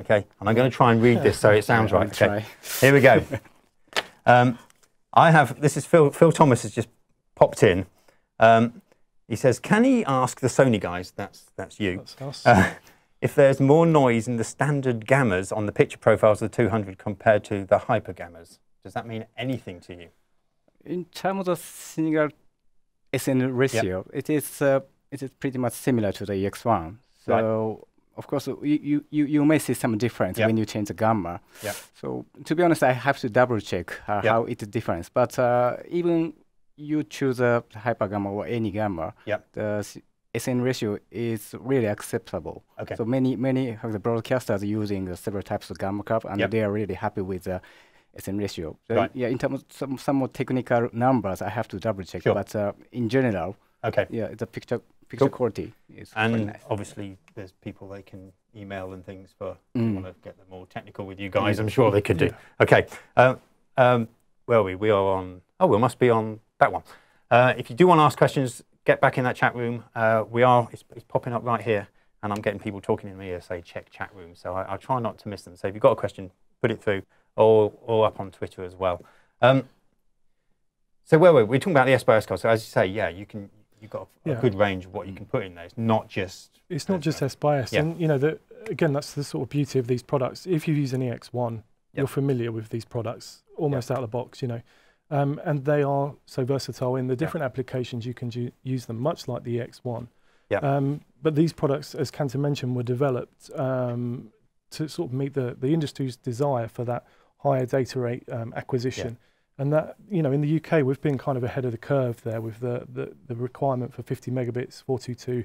[SPEAKER 1] Okay, and I'm going to try and read this so it sounds right. Okay, here we go. This is Phil Thomas has just popped in. He says, can he ask the Sony guys, that's you,
[SPEAKER 5] that's us.
[SPEAKER 1] If there's more noise in the standard gammas on the picture profiles of the 200 compared to the hyper gammas? Does that mean anything to you?
[SPEAKER 4] In terms of the single SN ratio, it is pretty much similar to the EX1. So of course, you may see some difference when you change the gamma. So to be honest, I have to double check how it is different. But even you choose a hyper gamma or any gamma, the SN ratio is really acceptable. So many of the broadcasters using several types of gamma curve, and they are really happy with the SN ratio. So in terms of some more technical numbers, I have to double check. But in general, the picture quality is
[SPEAKER 1] and
[SPEAKER 4] nice.
[SPEAKER 1] Obviously there's people they can email and things for want to get them more technical with you guys. I'm sure they could do. Okay, where are we? We are on. Oh, we must be on that one. If you do want to ask questions, get back in that chat room. It's popping up right here, and I'm getting people talking in my ear say check chat room. So I'll try not to miss them. So if you've got a question, put it through, or up on Twitter as well. So where were we? We're talking about the SYS card. So as you say, you've got a good range of what you can put in there. It's not just
[SPEAKER 5] SYS, and you know again, that's the sort of beauty of these products. If you use an EX1, you're familiar with these products almost out of the box, you know. And they are so versatile in the different applications you can use them, much like the EX1. But these products, as Kanta mentioned, were developed to sort of meet the industry's desire for that higher data rate acquisition. And that, you know, in the UK, we've been kind of ahead of the curve there with the requirement for 50 megabits, 422.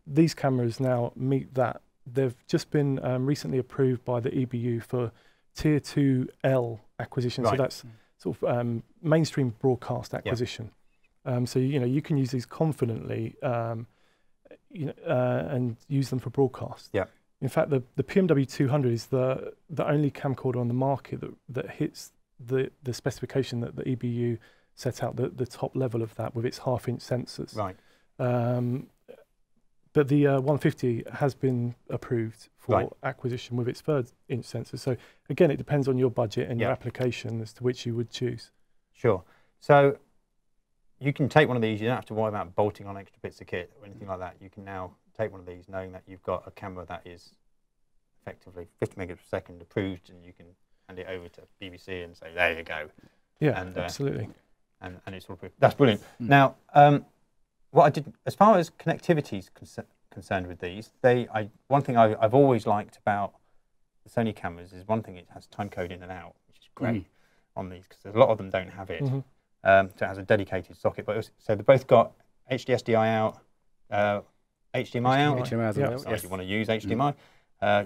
[SPEAKER 5] These cameras now meet that. They've just been recently approved by the EBU for Tier 2L acquisition. So that's sort of mainstream broadcast acquisition. So, you know, you can use these confidently and use them for broadcast. In fact, the PMW-200 is the only camcorder on the market that hits the specification that the EBU set out, the top level of that with its half-inch sensors. But the 150 has been approved for acquisition with its third-inch sensor. So again, it depends on your budget and your application as to which you would choose.
[SPEAKER 1] Sure. So you can take one of these. You don't have to worry about bolting on extra bits of kit or anything like that. You can now take one of these knowing that you've got a camera that is effectively 50 megabits per second approved, and you can hand it over to BBC and say, there you go.
[SPEAKER 5] Absolutely.
[SPEAKER 1] And it's all approved. That's brilliant. Now, what I did, as far as connectivity is concerned with these, one thing I've always liked about the Sony cameras is one thing, it has time code in and out, which is great on these, because a lot of them don't have it. So it has a dedicated socket. But so they've both got HDSDI out, HDMI out.
[SPEAKER 4] HDMI as well.
[SPEAKER 1] So if you want to use HDMI,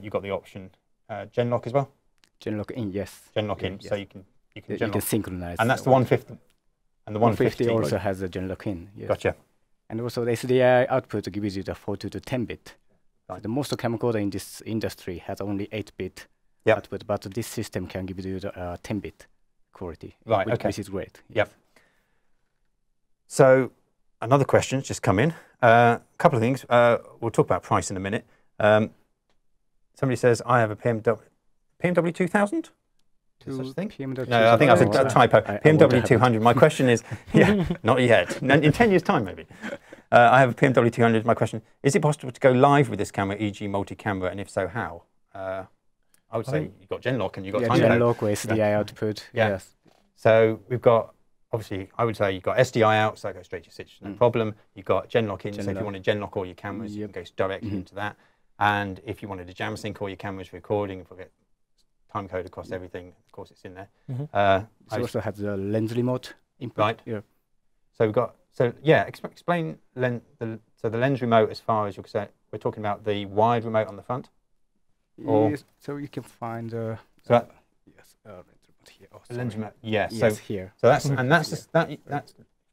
[SPEAKER 1] you've got the option Genlock as well.
[SPEAKER 4] Genlock in, yes.
[SPEAKER 1] Genlock in, so you can
[SPEAKER 4] you can synchronize.
[SPEAKER 1] And that's the 150. And the 150
[SPEAKER 4] also has a Genlock in.
[SPEAKER 1] Gotcha.
[SPEAKER 4] And also the SDI output gives you the 4 to 10-bit. So the most camcorder in this industry has only 8-bit output, but this system can give you the 10-bit quality, which is great.
[SPEAKER 1] So another question's just come in. A couple of things. We'll talk about price in a minute. Somebody says, I have a PMW-200? Such thing? No, I think that's a typo. PMW-200. My question is, not yet. In 10 years' time, maybe. I have a PMW-200. My question, is it possible to go live with this camera, e.g. multi-camera, and if so, how? I would say you've got Genlock and you've got time code.
[SPEAKER 4] Genlock with SDI output, yes.
[SPEAKER 1] So we've got, obviously, I would say you've got SDI out, so that goes straight to switch, no problem. You've got Genlock in, so if you want to Genlock all your cameras, you can go directly into that. And if you wanted to jam sync all your cameras for recording, forget time code across everything, of course it's in there.
[SPEAKER 4] It also has the lens remote input.
[SPEAKER 1] So we've got, explain the lens remote as far as you're concerned. We're talking about the wired remote on the front?
[SPEAKER 4] Yes, so you can find the
[SPEAKER 1] lens remote. Yes,
[SPEAKER 4] here.
[SPEAKER 1] So that's that's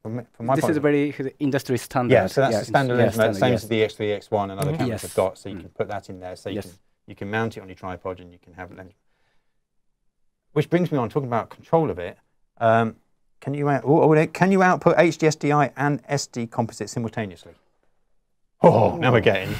[SPEAKER 1] from my
[SPEAKER 4] this
[SPEAKER 1] point
[SPEAKER 4] is a very industry standard.
[SPEAKER 1] Yeah, so that's the standard lens remote, same as the X3, X1 and other cameras have got. So you can put that in there, so you can mount it on your tripod and you can have lens. Which brings me on talking about control of it. Can you output HDSDI and SD composite simultaneously? Oh, now we're getting.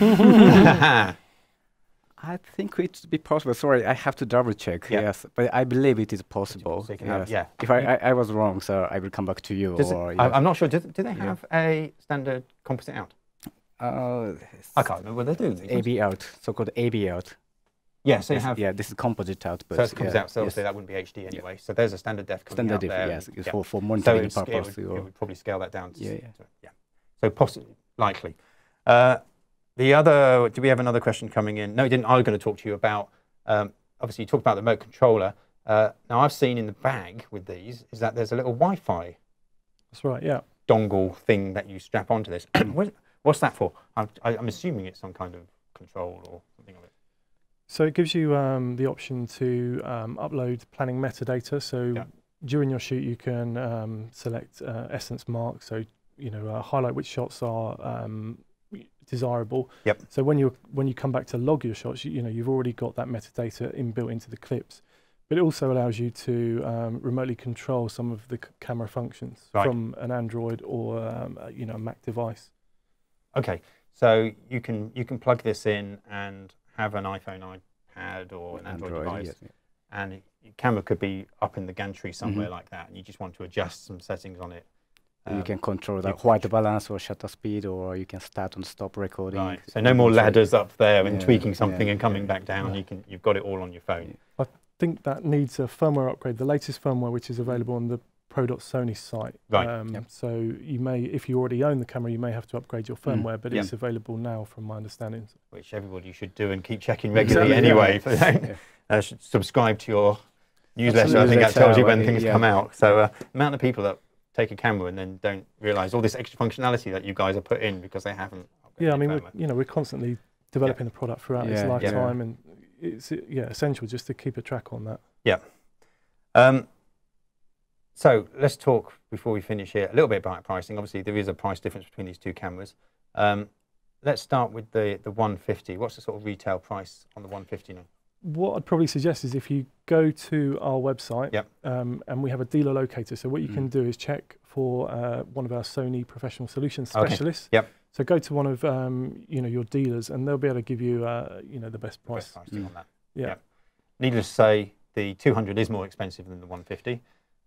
[SPEAKER 4] I think it would be possible. Sorry, I have to double check. Yes, but I believe it is possible.
[SPEAKER 1] So
[SPEAKER 4] if I was wrong, so I will come back to you.
[SPEAKER 1] I'm not sure. Do they have a standard composite out? I can't remember what they do.
[SPEAKER 4] AB out, so-called AB out.
[SPEAKER 1] Yeah, so you have.
[SPEAKER 4] Yeah, this is composite output.
[SPEAKER 1] So it's composite out. So obviously that wouldn't be HD anyway. So there's a standard def coming out there.
[SPEAKER 4] Yes, for monitoring
[SPEAKER 1] so
[SPEAKER 4] purpose.
[SPEAKER 1] It would probably scale that down.
[SPEAKER 4] To
[SPEAKER 1] So possibly, likely. The other, do we have another question coming in? No, we didn't. I was going to talk to you about, obviously you talked about the remote controller. Now I've seen in the bag with these is that there's a little Wi-Fi.
[SPEAKER 5] That's right, yeah.
[SPEAKER 1] Dongle thing that you strap onto this. What's that for? I'm assuming it's some kind of control or something of it.
[SPEAKER 5] So it gives you the option to upload planning metadata. So during your shoot, you can select essence marks. So highlight which shots are desirable. So when you come back to log your shots, you've already got that metadata inbuilt into the clips. But it also allows you to remotely control some of the camera functions from an Android or a Mac device. Okay, so you can plug this in and have an iPhone, iPad, or an Android device, and your camera could be up in the gantry somewhere like that, and you just want to adjust some settings on it.
[SPEAKER 4] You can control the white balance or shutter speed, or you can start and stop recording.
[SPEAKER 1] Right. So no more ladders up there and tweaking something and coming back down. You've got it all on your phone.
[SPEAKER 5] think that needs a firmware upgrade, the latest firmware which is available on the Pro.Sony site.
[SPEAKER 1] Right.
[SPEAKER 5] So you may, if you already own the camera, you may have to upgrade your firmware, but it's available now from my understanding.
[SPEAKER 1] Which everybody should do and keep checking regularly anyway. Should subscribe to your newsletter. I think that tells you when things come out. So the amount of people that take a camera and then don't realise all this extra functionality that you guys have put in because they haven't.
[SPEAKER 5] Yeah, I mean, we're constantly developing the product throughout its lifetime, and it's essential just to keep a track on that.
[SPEAKER 1] Yeah. So let's talk before we finish here a little bit about pricing. Obviously, there is a price difference between these two cameras. Let's start with the 150. What's the sort of retail price on the 150 now?
[SPEAKER 5] What I'd probably suggest is if you go to our website, and we have a dealer locator. So what you can do is check for one of our Sony professional solutions specialists.
[SPEAKER 1] Yep.
[SPEAKER 5] So go to one of your dealers, and they'll be able to give you the best price.
[SPEAKER 1] On that.
[SPEAKER 5] Yeah.
[SPEAKER 1] Needless to say, the 200 is more expensive than the 150,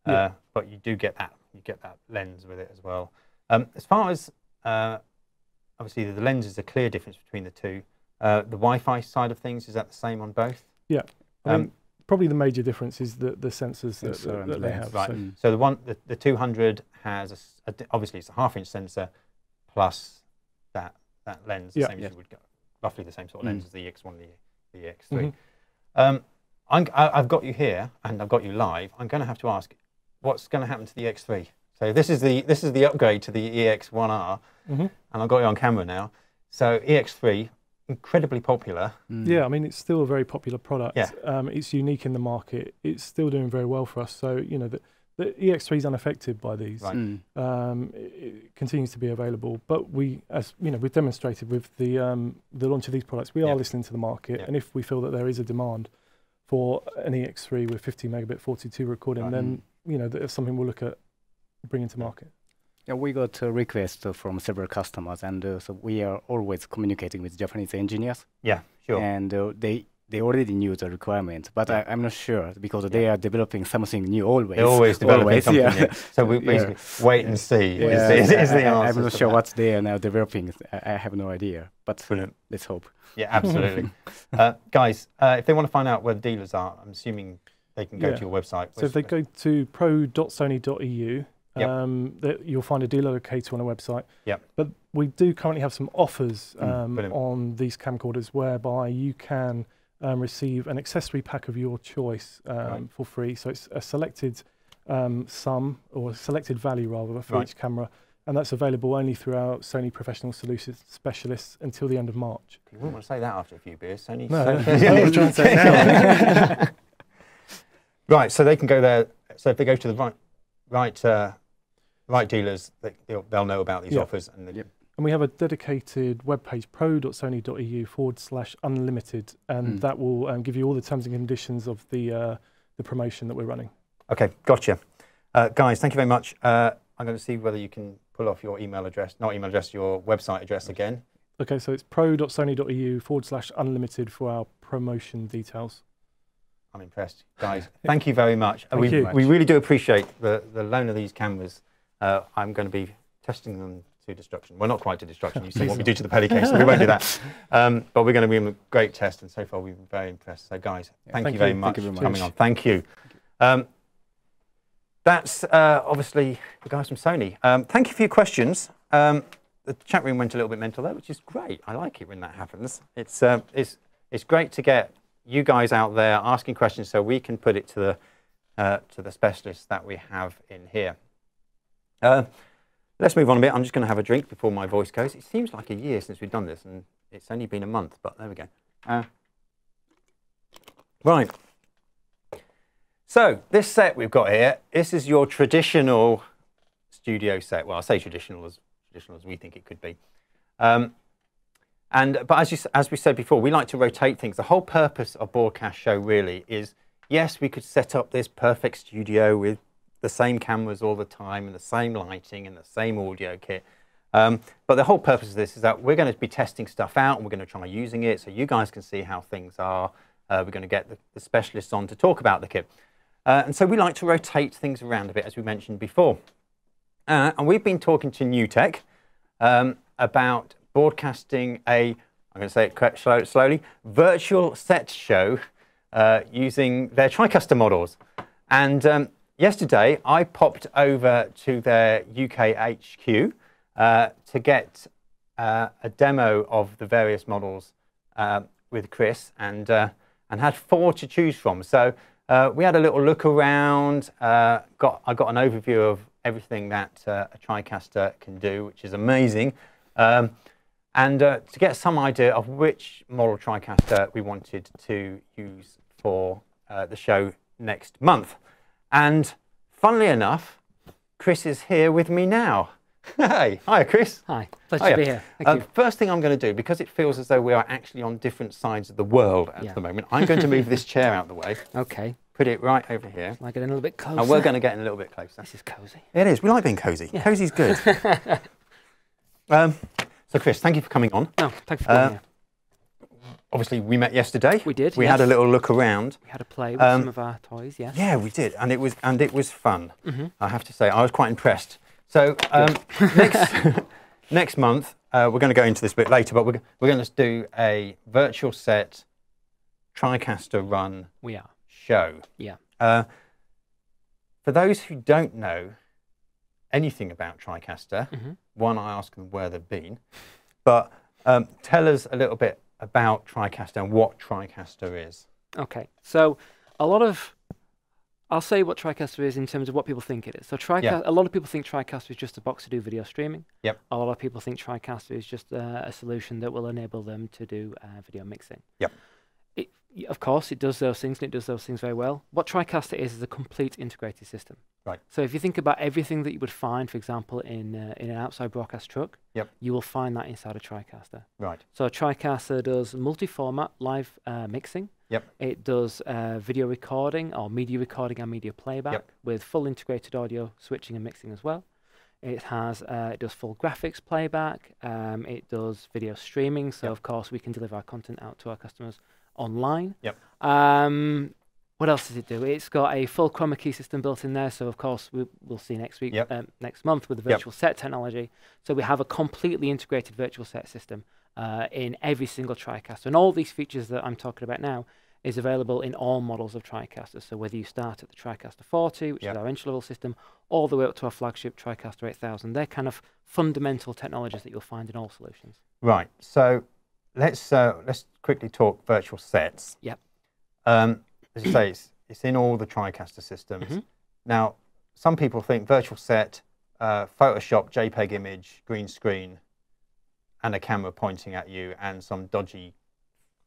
[SPEAKER 1] but you do get that. You get that lens with it as well. As far as obviously the lens is a clear difference between the two. The Wi-Fi side of things, is that the same on both?
[SPEAKER 5] Yeah. I mean, probably the major difference is the sensors that they have.
[SPEAKER 1] Right. So the 200 has obviously it's a half-inch sensor plus that lens, the same as you would go, roughly the same sort of lens as the EX1 and the EX3. I've got you here and I've got you live. I'm going to have to ask, what's going to happen to the EX3? So this is the upgrade to the EX1R, and I've got you on camera now. So EX3, incredibly popular.
[SPEAKER 5] Yeah, I mean, it's still a very popular product.
[SPEAKER 1] Yeah.
[SPEAKER 5] It's unique in the market. It's still doing very well for us. So, the EX3 is unaffected by these.
[SPEAKER 1] Right.
[SPEAKER 5] It continues to be available. But we've demonstrated with the launch of these products, we are listening to the market. And if we feel that there is a demand for an EX3 with 50 megabit 42 recording, then, that's something we'll look at bringing to market.
[SPEAKER 4] Yeah, we got a request from several customers, and so we are always communicating with Japanese engineers.
[SPEAKER 1] Yeah, sure.
[SPEAKER 4] And they already knew the requirement, but I'm not sure because they are developing something new always.
[SPEAKER 1] They're always developing something new. So we basically wait and see. Is the answer.
[SPEAKER 4] I'm not sure what they are now developing. I have no idea, but let's hope.
[SPEAKER 1] Yeah, absolutely. Guys, if they want to find out where the dealers are, I'm assuming they can go to your website.
[SPEAKER 5] So if they go to pro.sony.eu, you'll find a dealer locator on our website. But we do currently have some offers on these camcorders whereby you can receive an accessory pack of your choice for free. So it's a selected sum, or a selected value rather, for each camera. And that's available only through our Sony Professional Solutions specialists until the end of March.
[SPEAKER 1] You wouldn't want to say that after a few beers, Sony.
[SPEAKER 5] No, I was trying to say it now.
[SPEAKER 1] Right, so they can go there. So if they go to the right dealers, they'll know about these offers. And
[SPEAKER 5] we have a dedicated webpage, pro.sony.eu/unlimited, and that will give you all the terms and conditions of the promotion that we're running. Okay, gotcha. Guys, thank you very much. I'm going to see whether you can pull off your email address, not email address, your website address again. Okay, so it's pro.sony.eu/unlimited for our promotion details. I'm impressed, guys. Thank you very much. We really do appreciate the loan of these cameras. I'm going to be testing them to destruction. Well, not quite to destruction. You've seen what we do to the Pelly case, so we won't do that. But we're going to be in a great test, and so far we've been very impressed. So, guys, thank you very much for coming on. Thank you. That's obviously the guys from Sony. Thank you for your questions. The chat room went a little bit mental there, which is great. I like it when that happens. It's great to get you guys out there asking questions so we can put it to the specialists that we have in here. Let's move on a bit. I'm just going to have a drink before my voice goes. It seems like a year since we've done this, and it's only been a month, but there we go. Right. So this set we've got here, this is your traditional studio set. Well, I say traditional as we think it could be. But as we said before, we like to rotate things. The whole purpose of Broadcast Show really is, yes, we could set up this perfect studio with the same cameras all the time and the same lighting and the same audio kit. But the whole purpose of this is that we're going to be testing stuff out, and we're going to try using it so you guys can see how things are. We're going to get the specialists on to talk about the kit. And so we like to rotate things around a bit, as we mentioned before. And we've been talking to Newtek about broadcasting I'm going to say it slowly, virtual set show
[SPEAKER 1] using their Tricaster models. And yesterday, I popped over to their UK HQ to get a demo of the various models with Chris, and had 4 to choose from. So we had a little look around. I got an overview of everything that a Tricaster can do, which is amazing. And to get some idea of which model Tricaster we wanted to use for the show next month. And funnily enough, Chris is here with me now. Hey, hiya Chris.
[SPEAKER 6] Hi, pleasure to be here. Thank you.
[SPEAKER 1] First thing I'm going to do, because it feels as though we are actually on different sides of the world at the moment, I'm going to move this chair out the way.
[SPEAKER 6] Okay.
[SPEAKER 1] Put it right over here.
[SPEAKER 6] Am I getting a little bit closer?
[SPEAKER 1] And we're going to get in a little bit closer.
[SPEAKER 6] This is cosy.
[SPEAKER 1] It is. We like being cosy. Yeah. Cozy's good. So Chris, thank you for coming on.
[SPEAKER 6] No, thanks for being here.
[SPEAKER 1] Obviously, we met yesterday.
[SPEAKER 6] We did.
[SPEAKER 1] We had a little look around.
[SPEAKER 6] We had a play with some of our toys. Yes.
[SPEAKER 1] Yeah, we did, and it was fun. I have to say, I was quite impressed. So next month, we're going to go into this a bit later, but we're going to do a virtual set Tricaster run.
[SPEAKER 6] We are.
[SPEAKER 1] Show.
[SPEAKER 6] Yeah.
[SPEAKER 1] For those who don't know anything about Tricaster, one, I ask them where they've been, but tell us a little bit about Tricaster and what Tricaster is. Okay,
[SPEAKER 6] so I'll say what Tricaster is in terms of what people think it is. So a lot of people think Tricaster is just a box to do video streaming.
[SPEAKER 1] Yep.
[SPEAKER 6] A lot of people think Tricaster is just a solution that will enable them to do video mixing.
[SPEAKER 1] Yep.
[SPEAKER 6] Of course, it does those things, and it does those things very well. What Tricaster is a complete integrated system.
[SPEAKER 1] Right.
[SPEAKER 6] So if you think about everything that you would find, for example, in an outside broadcast truck, you will find that inside a Tricaster.
[SPEAKER 1] Right.
[SPEAKER 6] So a Tricaster does multi-format live mixing.
[SPEAKER 1] Yep.
[SPEAKER 6] It does video recording or media recording and media playback with full integrated audio switching and mixing as well. It has it does full graphics playback. It does video streaming. So of course we can deliver our content out to our customers online.
[SPEAKER 1] Yep.
[SPEAKER 6] What else does it do? It's got a full chroma key system built in there. So of course we'll see next week, next month with the virtual set technology. So we have a completely integrated virtual set system in every single Tricaster, and all these features that I'm talking about now is available in all models of Tricaster. So whether you start at the Tricaster 40, which is our entry-level system, all the way up to our flagship Tricaster 8000, they're kind of fundamental technologies that you'll find in all solutions.
[SPEAKER 1] Right. So let's quickly talk virtual sets.
[SPEAKER 6] Yep.
[SPEAKER 1] As you say, it's in all the Tricaster systems. Now, some people think virtual set, Photoshop, JPEG image, green screen, and a camera pointing at you, and some dodgy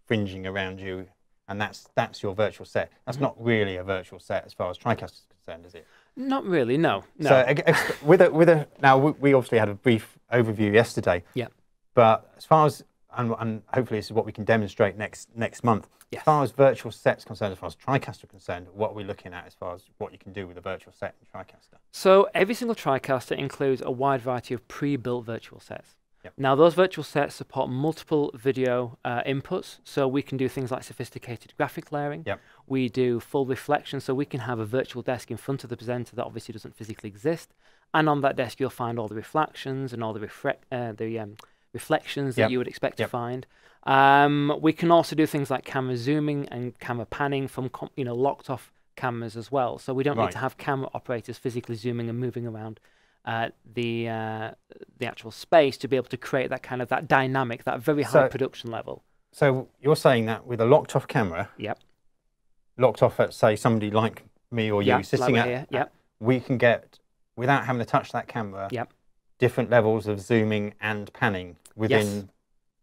[SPEAKER 1] fringing around you, and that's your virtual set. That's not really a virtual set as far as Tricaster is concerned, is it?
[SPEAKER 6] Not really, no.
[SPEAKER 1] So now we obviously had a brief overview yesterday.
[SPEAKER 6] Yeah.
[SPEAKER 1] But as far as and hopefully this is what we can demonstrate next month. Yes. As far as virtual sets concerned, as far as Tricaster concerned, what are we looking at as far as what you can do with a virtual set in Tricaster?
[SPEAKER 6] So every single Tricaster includes a wide variety of pre-built virtual sets. Now those virtual sets support multiple video inputs, so we can do things like sophisticated graphic layering. We do full reflection, so we can have a virtual desk in front of the presenter that obviously doesn't physically exist, and on that desk you'll find all the reflections and all the reflections that you would expect to find. We can also do things like camera zooming and camera panning from locked off cameras as well, so we don't need to have camera operators physically zooming and moving around the actual space to be able to create that dynamic, that very high production level.
[SPEAKER 1] So you're saying that with a locked off camera, locked off at say somebody like me or you sitting at, we can get, without having to touch that camera, different levels of zooming and panning within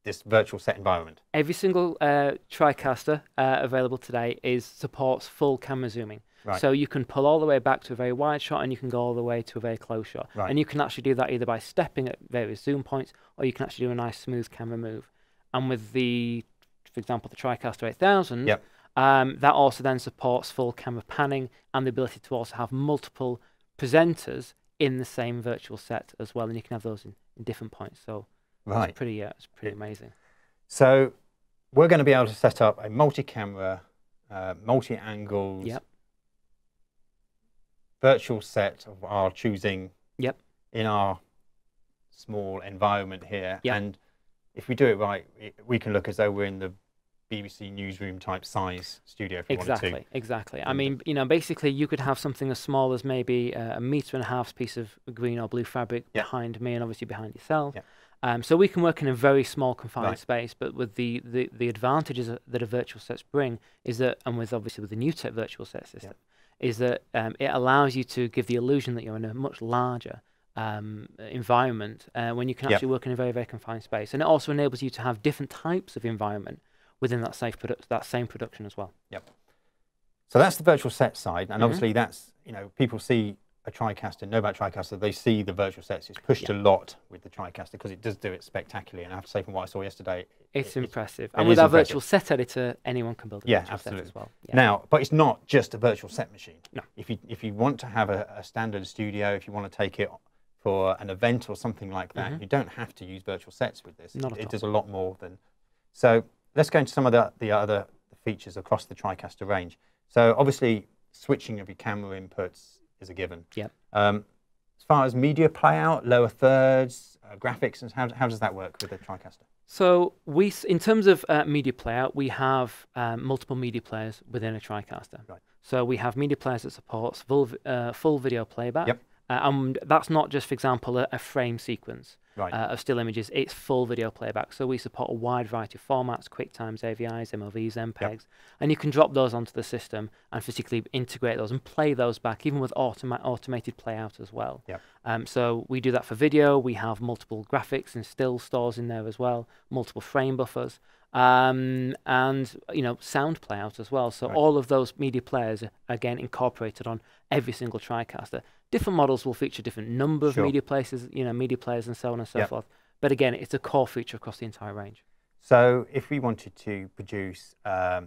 [SPEAKER 1] this virtual set environment.
[SPEAKER 6] Every single Tricaster available today supports full camera zooming. So you can pull all the way back to a very wide shot, and you can go all the way to a very close shot. And you can actually do that either by stepping at various zoom points, or you can actually do a nice smooth camera move. And with for example, the Tricaster 8000, that also then supports full camera panning and the ability to also have multiple presenters in the same virtual set as well, and you can have those in different points. So it's pretty amazing.
[SPEAKER 1] So we're going to be able to set up a multi-camera, multi-angles, virtual set of our choosing in our small environment here. And if we do it right, we can look as though we're in the BBC newsroom type size studio if you wanted to.
[SPEAKER 6] Exactly. I mean, you know, basically you could have something as small as maybe a 1.5 meter piece of green or blue fabric behind me and obviously behind yourself. So we can work in a very small confined space, but with the advantages that a virtual sets bring is that, and with obviously with the Newtek virtual set system, is that it allows you to give the illusion that you're in a much larger environment when you can actually work in a very, very confined space. And it also enables you to have different types of environment within that same production as well.
[SPEAKER 1] So that's the virtual set side, and obviously that's, you know, people see a TriCaster, know about TriCaster, they see the virtual sets. It's pushed a lot with the TriCaster because it does do it spectacularly. And I have to say, from what I saw yesterday,
[SPEAKER 6] it's impressive. And with our virtual set editor, anyone can build a virtual set as well.
[SPEAKER 1] Now, but it's not just a virtual set machine.
[SPEAKER 6] No.
[SPEAKER 1] If you want to have a standard studio, if you want to take it for an event or something like that, you don't have to use virtual sets with this. It does a lot more than. So let's go into some of the other features across the TriCaster range. So obviously, switching of your camera inputs is a given. As far as media playout, lower thirds, graphics, and how does that work with the TriCaster?
[SPEAKER 6] So in terms of media playout, we have multiple media players within a TriCaster. So we have media players that supports full video playback. And that's not just, for example, a frame sequence of still images. It's full video playback. So we support a wide variety of formats: QuickTimes, AVIs, MOVs, MPEGs. And you can drop those onto the system and physically integrate those and play those back, even with automated playout as well. So we do that for video. We have multiple graphics and still stores in there as well, multiple frame buffers. And you know, sound playout as well. So all of those media players are again incorporated on every single TriCaster. Different models will feature different number of media players, and so on and so forth. But again, it's a core feature across the entire range.
[SPEAKER 1] So if we wanted to produce a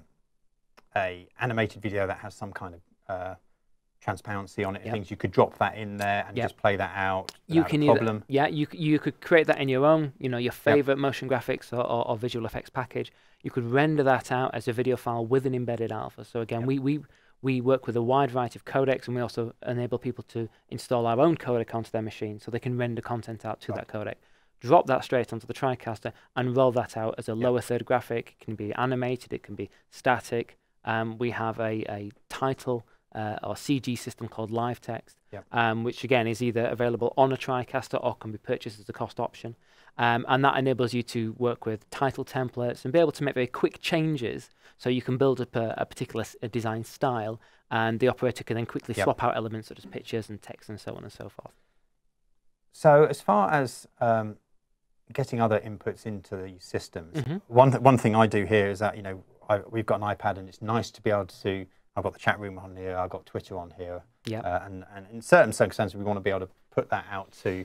[SPEAKER 1] animated video that has some kind of transparency on it, things, you could drop that in there and just play that out.
[SPEAKER 6] You can you could create that in your own, you know, your favorite motion graphics or visual effects package. You could render that out as a video file with an embedded alpha. So again, we work with a wide variety of codecs, and we also enable people to install our own codec onto their machine so they can render content out to that codec. Drop that straight onto the TriCaster and roll that out as a lower third graphic. It can be animated, it can be static. We have a title or CG system called Live Text, which again is either available on a TriCaster or can be purchased as a cost option. And that enables you to work with title templates and be able to make very quick changes. So you can build up a particular design style, and the operator can then quickly swap out elements such as pictures and text and so on and so forth.
[SPEAKER 1] So as far as getting other inputs into these systems, one thing I do here is that, you know, we've got an iPad, and it's nice to be able to. I've got the chat room on here. I've got Twitter on here. And in certain circumstances, we want to be able to put that out to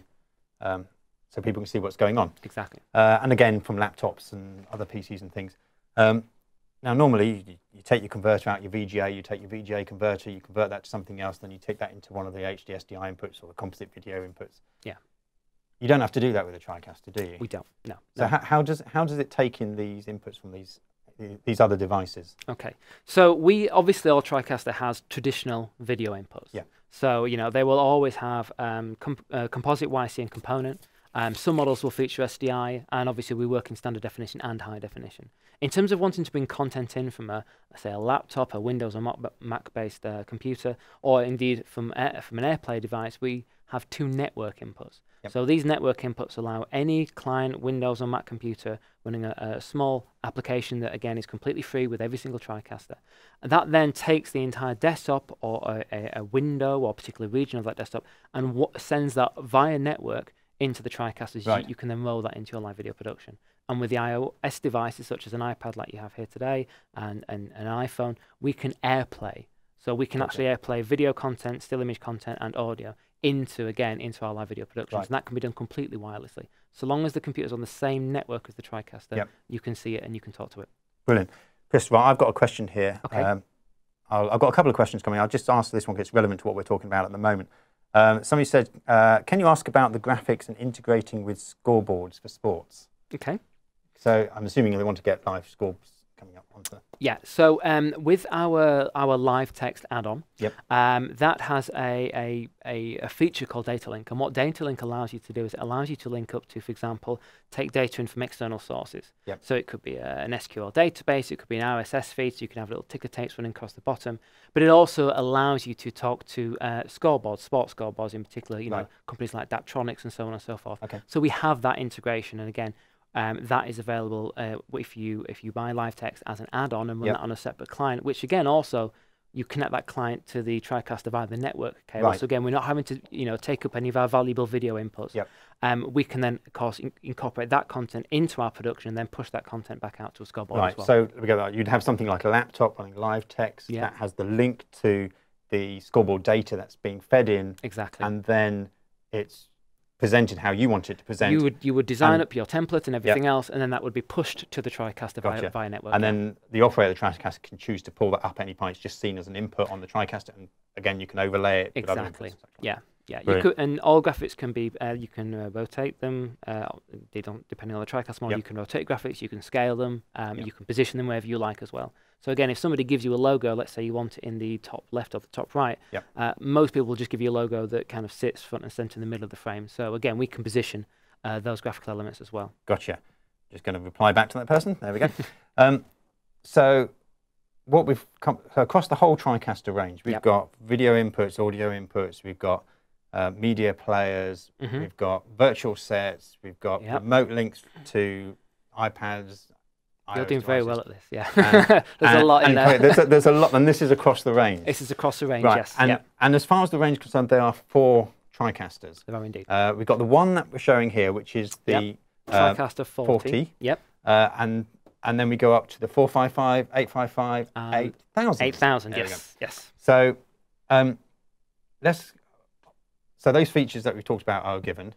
[SPEAKER 1] so people can see what's going on.
[SPEAKER 6] Exactly.
[SPEAKER 1] And again, from laptops and other PCs and things. Now, normally, you take your converter out, your VGA, you take your VGA converter, you convert that to something else, then you take that into one of the HD SDI inputs or the composite video inputs. You don't have to do that with a TriCaster, do you?
[SPEAKER 6] We don't, no.
[SPEAKER 1] So how does it take in these inputs from these other devices?
[SPEAKER 6] Okay, so obviously our TriCaster has traditional video inputs. So, you know, they will always have composite YCN component. Some models will feature SDI, and obviously we work in standard definition and high definition. In terms of wanting to bring content in from let's say a laptop, a Windows or Mac-based computer, or indeed from an AirPlay device, we have two network inputs. So these network inputs allow any client, Windows or Mac computer running a small application that, again, is completely free with every single TriCaster. And that then takes the entire desktop or a window or a particular region of that desktop and sends that via network into the TriCasters. You can then roll that into your live video production. And with the iOS devices, such as an iPad like you have here today and an iPhone, we can AirPlay. So we can actually AirPlay video content, still image content, and audio into our live video productions. And that can be done completely wirelessly. So long as the computer's on the same network as the TriCaster, you can see it and you can talk to it.
[SPEAKER 1] Brilliant. Chris, well, I've got a question here. I've got a couple of questions coming. I'll just ask this one because it's relevant to what we're talking about at the moment. Somebody said, can you ask about the graphics and integrating with scoreboards for sports?
[SPEAKER 6] Okay.
[SPEAKER 1] So I'm assuming they want to get live scores coming up onto.
[SPEAKER 6] Yeah. So with our live text add-on, that has a feature called Data Link, and what Data Link allows you to do is it allows you to link up to, for example, take data in from external sources. So it could be an SQL database, it could be an RSS feed, so you can have little ticker tapes running across the bottom. But it also allows you to talk to scoreboards, sports scoreboards in particular. You know, companies like Daptronics and so on and so forth. So we have that integration, and again, that is available if you buy live text as an add-on and run that on a separate client. Which again, also you connect that client to the Tricaster via the network cable. So again, we're not having to take up any of our valuable video inputs. We can then, of course, incorporate that content into our production and then push that content back out to a scoreboard as well.
[SPEAKER 1] So we go, you'd have something like a laptop running live text that has the link to the scoreboard data that's being fed in. And then it's presented how you want it to present.
[SPEAKER 6] You would design up your template and everything else, and then that would be pushed to the Tricaster via network.
[SPEAKER 1] And then the operator of the Tricaster can choose to pull that up at any point. It's just seen as an input on the Tricaster, and again, you can overlay it. With other inputs. Yeah. You could, and all graphics can be. You can rotate them. They don't, depending on the Tricaster model. You can rotate graphics. You can scale them. You can position them wherever you like as well. So again, if somebody gives you a logo, let's say you want it in the top left or the top right, most people will just give you a logo that kind of sits front and center in the middle of the frame. So again, we can position those graphical elements as well. Gotcha. Just going to reply back to that person. There we go. So what we've come across the whole Tricaster range, we've got video inputs, audio inputs, we've got media players, we've got virtual sets, we've got remote links to iPads.
[SPEAKER 6] You're doing very well at this, there's a lot in there.
[SPEAKER 1] There's a lot, and this is across the range.
[SPEAKER 6] This is across the range, yes.
[SPEAKER 1] And as far as the range is concerned, there are 4 Tricasters.
[SPEAKER 6] There are indeed.
[SPEAKER 1] We've got the one that we're showing here, which is the
[SPEAKER 6] Tricaster 40.
[SPEAKER 1] And then we go up to the 455, 855, 8000.
[SPEAKER 6] 8000, yes.
[SPEAKER 1] So so those features that we've talked about are given.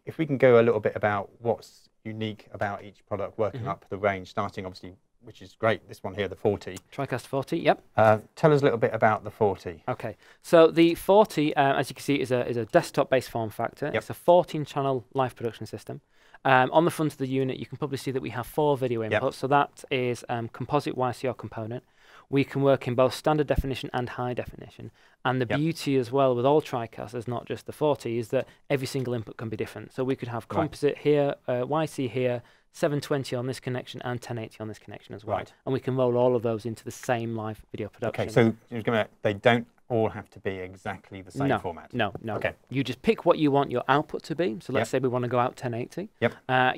[SPEAKER 1] If we can go a little bit about what's unique about each product working up the range, starting obviously, which is great, this one here, the 40.
[SPEAKER 6] Tricaster 40,
[SPEAKER 1] Tell us a little bit about the 40.
[SPEAKER 6] Okay, so the 40, as you can see, is a desktop-based form factor. It's a 14-channel live production system. On the front of the unit, you can probably see that we have 4 video inputs. So that is composite YCR component. We can work in both standard definition and high definition. And the beauty as well with all Tricasters, not just the 40, is that every single input can be different. So we could have composite here, YC here, 720 on this connection, and 1080 on this connection as well. And we can roll all of those into the same live video production.
[SPEAKER 1] Okay, so they don't all have to be exactly the same format?
[SPEAKER 6] No. Okay. You just pick what you want your output to be. So let's say we want to go out 1080.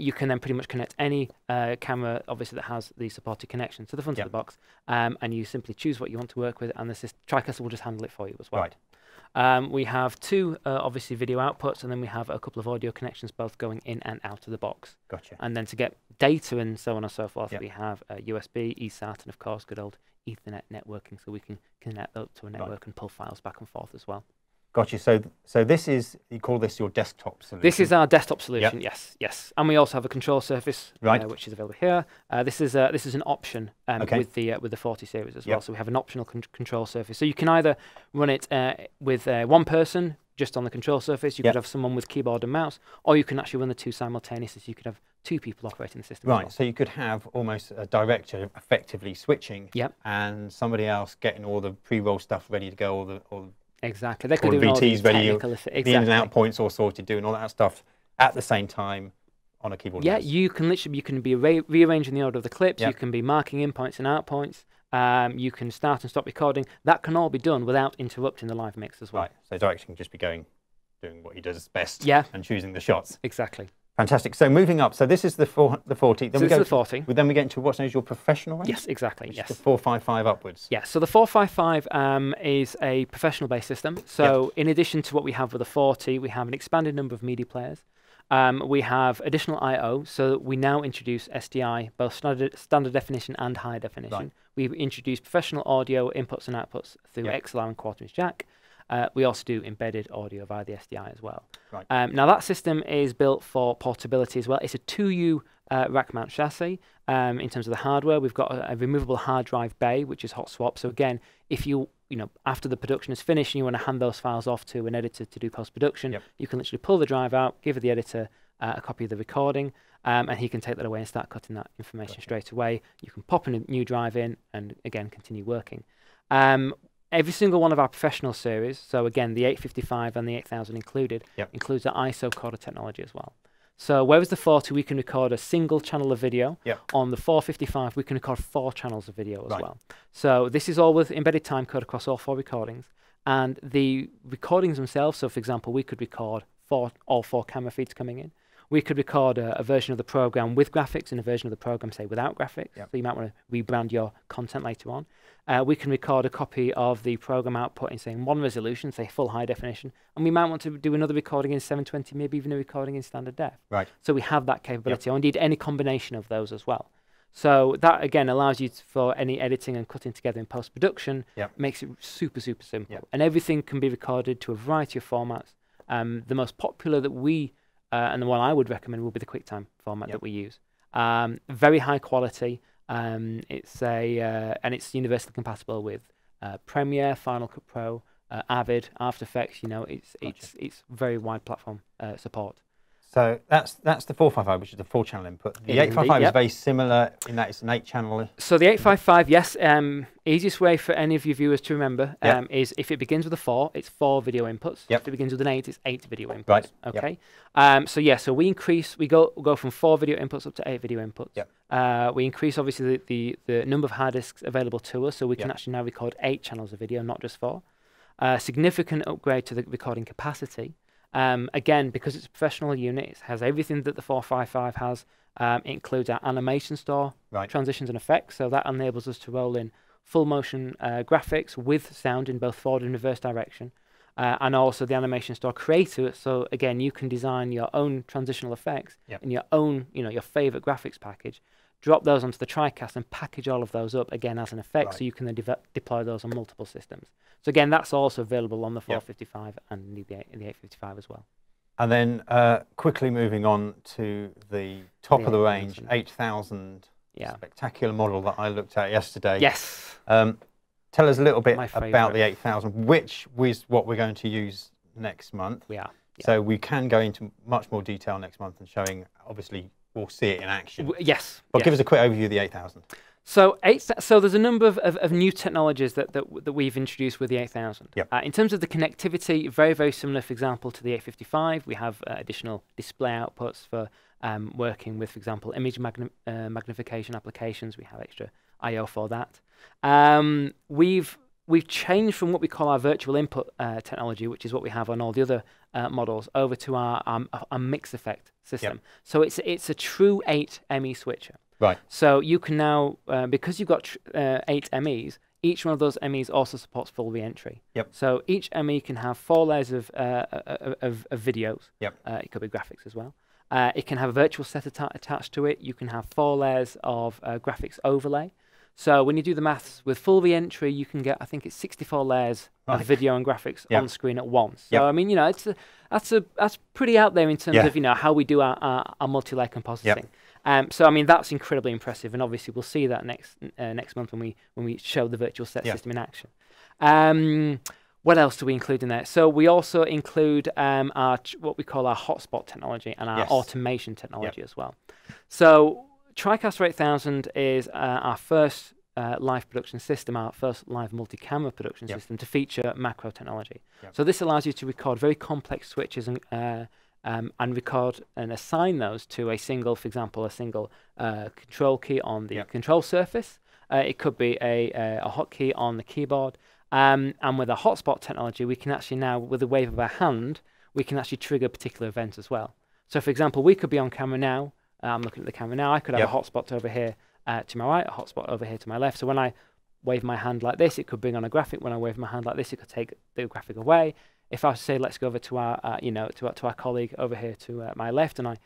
[SPEAKER 6] You can then pretty much connect any camera, obviously, that has the supported connection to the front of the box, and you simply choose what you want to work with, and the Tricaster will just handle it for you as well. We have 2, obviously, video outputs, and then we have a couple of audio connections, both going in and out of the box. And then to get data and so on and so forth, we have USB, eSAT, and of course, good old Ethernet networking, so we can connect up to a network and pull files back and forth as well.
[SPEAKER 1] Gotcha. So this is, you call this your desktop solution?
[SPEAKER 6] This is our desktop solution. Yes. And we also have a control surface, which is available here. This is an option with the 40 series as well. So we have an optional control surface. So you can either run it with one person just on the control surface. You could have someone with keyboard and mouse, or you can actually run the 2 simultaneously. So you could have 2 people operating the system.
[SPEAKER 1] So you could have almost a director effectively switching, and somebody else getting all the pre-roll stuff ready to go,
[SPEAKER 6] Exactly. They could do
[SPEAKER 1] VTs ready,
[SPEAKER 6] the
[SPEAKER 1] in and out points all sorted, doing all that stuff at the same time on a keyboard.
[SPEAKER 6] You can be rearranging the order of the clips. You can be marking in points and out points. You can start and stop recording. That can all be done without interrupting the live mix as well.
[SPEAKER 1] So director can just be doing what he does best. And choosing the shots.
[SPEAKER 6] Exactly.
[SPEAKER 1] Fantastic. So moving up, so this is the 40. Then
[SPEAKER 6] this is the 40.
[SPEAKER 1] Then we get into what's known as your professional range?
[SPEAKER 6] Yes, exactly.
[SPEAKER 1] Which is the 455 upwards.
[SPEAKER 6] Yes, so the 455 is a professional-based system. So in addition to what we have with the 40, we have an expanded number of media players. We have additional I/O, so we now introduce SDI, both standard definition and high definition. We've introduced professional audio inputs and outputs through XLR and quarter-inch jack. We also do embedded audio via the SDI as well. Now that system is built for portability as well. It's a 2U rack mount chassis. In terms of the hardware, we've got a removable hard drive bay, which is hot swap. So again, if you after the production is finished and you want to hand those files off to an editor to do post-production, you can literally pull the drive out, give the editor a copy of the recording, and he can take that away and start cutting that information straight away. You can pop a new drive in and again continue working. Every single one of our professional series, so again the 855 and the 8000 included, includes the ISO coder technology as well. So whereas the 40 we can record a single channel of video, on the 455 we can record 4 channels of video as well. So this is all with embedded timecode across all 4 recordings, and the recordings themselves, so for example we could record all 4 camera feeds coming in. We could record a version of the program with graphics and a version of the program, say, without graphics. So you might want to rebrand your content later on. We can record a copy of the program output in, say, 1 resolution, say, full high definition. And we might want to do another recording in 720, maybe even a recording in standard def. So we have that capability, or indeed any combination of those as well. So that, again, allows you for any editing and cutting together in post-production, makes it super, super simple. And everything can be recorded to a variety of formats. The most popular that we and the one I would recommend will be the QuickTime format that we use. Very high quality. It's and it's universally compatible with Premiere, Final Cut Pro, Avid, After Effects. You know, it's very wide platform support.
[SPEAKER 1] So that's the 455, which is the 4-channel input. The 855 is very similar in that it's an 8-channel.
[SPEAKER 6] So the 855, yes. Easiest way for any of your viewers to remember is if it begins with a 4, it's 4 video inputs. If it begins with an 8, it's 8 video inputs. Okay. So we increase. We go from 4 video inputs up to 8 video inputs. We increase obviously the number of hard disks available to us, so we can actually now record 8 channels of video, not just 4. Significant upgrade to the recording capacity. Again, because it's a professional unit, it has everything that the 455 has. It includes our animation store, transitions and effects, so that enables us to roll in full motion graphics with sound in both forward and reverse direction, and also the animation store creator. So again, you can design your own transitional effects in your own, your favorite graphics package. Drop those onto the Tricaster and package all of those up again as an effect, so you can then deploy those on multiple systems. So again, that's also available on the 455 and the 855 as well.
[SPEAKER 1] And then quickly moving on to the top of the range, 8000 spectacular model that I looked at yesterday.
[SPEAKER 6] Yes.
[SPEAKER 1] Tell us a little bit about the 8000, which is what we're going to use next month.
[SPEAKER 6] We are.
[SPEAKER 1] So we can go into much more detail next month and showing, obviously, we'll see it in action.
[SPEAKER 6] Yes.
[SPEAKER 1] But give us a quick overview of the 8000.
[SPEAKER 6] So there's a number of new technologies that we've introduced with the 8000. In terms of the connectivity, very, very similar, for example, to the 855. We have additional display outputs for working with, for example, image magnification applications. We have extra I/O for that. We've changed from what we call our virtual input technology, which is what we have on all the other models, over to our mix effect system. So it's a true 8 ME switcher. So you can now, because you've got 8 MEs, each one of those MEs also supports full re-entry. So each ME can have 4 layers of videos. It could be graphics as well. It can have a virtual set attached to it. You can have 4 layers of graphics overlay. So when you do the maths with full re-entry, you can get, I think it's 64 layers of video and graphics on screen at once. So I mean, that's pretty out there in terms of how we do our multi-layer compositing. So I mean, that's incredibly impressive, and obviously we'll see that next month when we show the virtual set system in action. What else do we include in there? So we also include what we call our hotspot technology and our automation technology as well. So Tricaster 8000 is our first live production system, our first live multi-camera production system to feature macro technology. So this allows you to record very complex switches and record and assign those to a single, for example, a single control key on the control surface. It could be a hotkey on the keyboard. And with a hotspot technology, we can actually now, with a wave of our hand, we can actually trigger a particular event as well. So for example, we could be on camera now. I'm looking at the camera now. I could have a hotspot over here to my right, a hotspot over here to my left. So when I wave my hand like this, it could bring on a graphic. When I wave my hand like this, it could take the graphic away. If I say, let's go over to our, to our colleague over here to my left, and I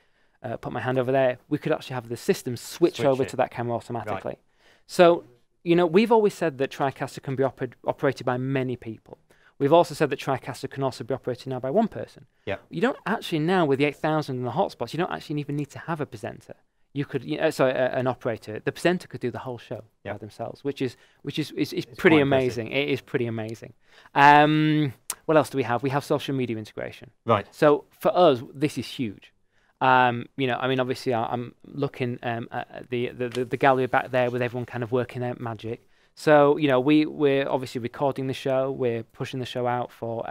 [SPEAKER 6] put my hand over there, we could actually have the system switch over to that camera automatically. So, we've always said that Tricaster can be operated by many people. We've also said that Tricaster can also be operated now by one person. You don't actually now, with the 8000 and the hotspots, you don't actually even need to have a presenter. You could, an operator. The presenter could do the whole show by themselves, which is pretty amazing. It is pretty amazing. What else do we have? We have social media integration. So for us, this is huge. You know, I mean, obviously, I'm looking at the gallery back there with everyone kind of working out magic. So, you know, we're obviously recording the show. We're pushing the show out for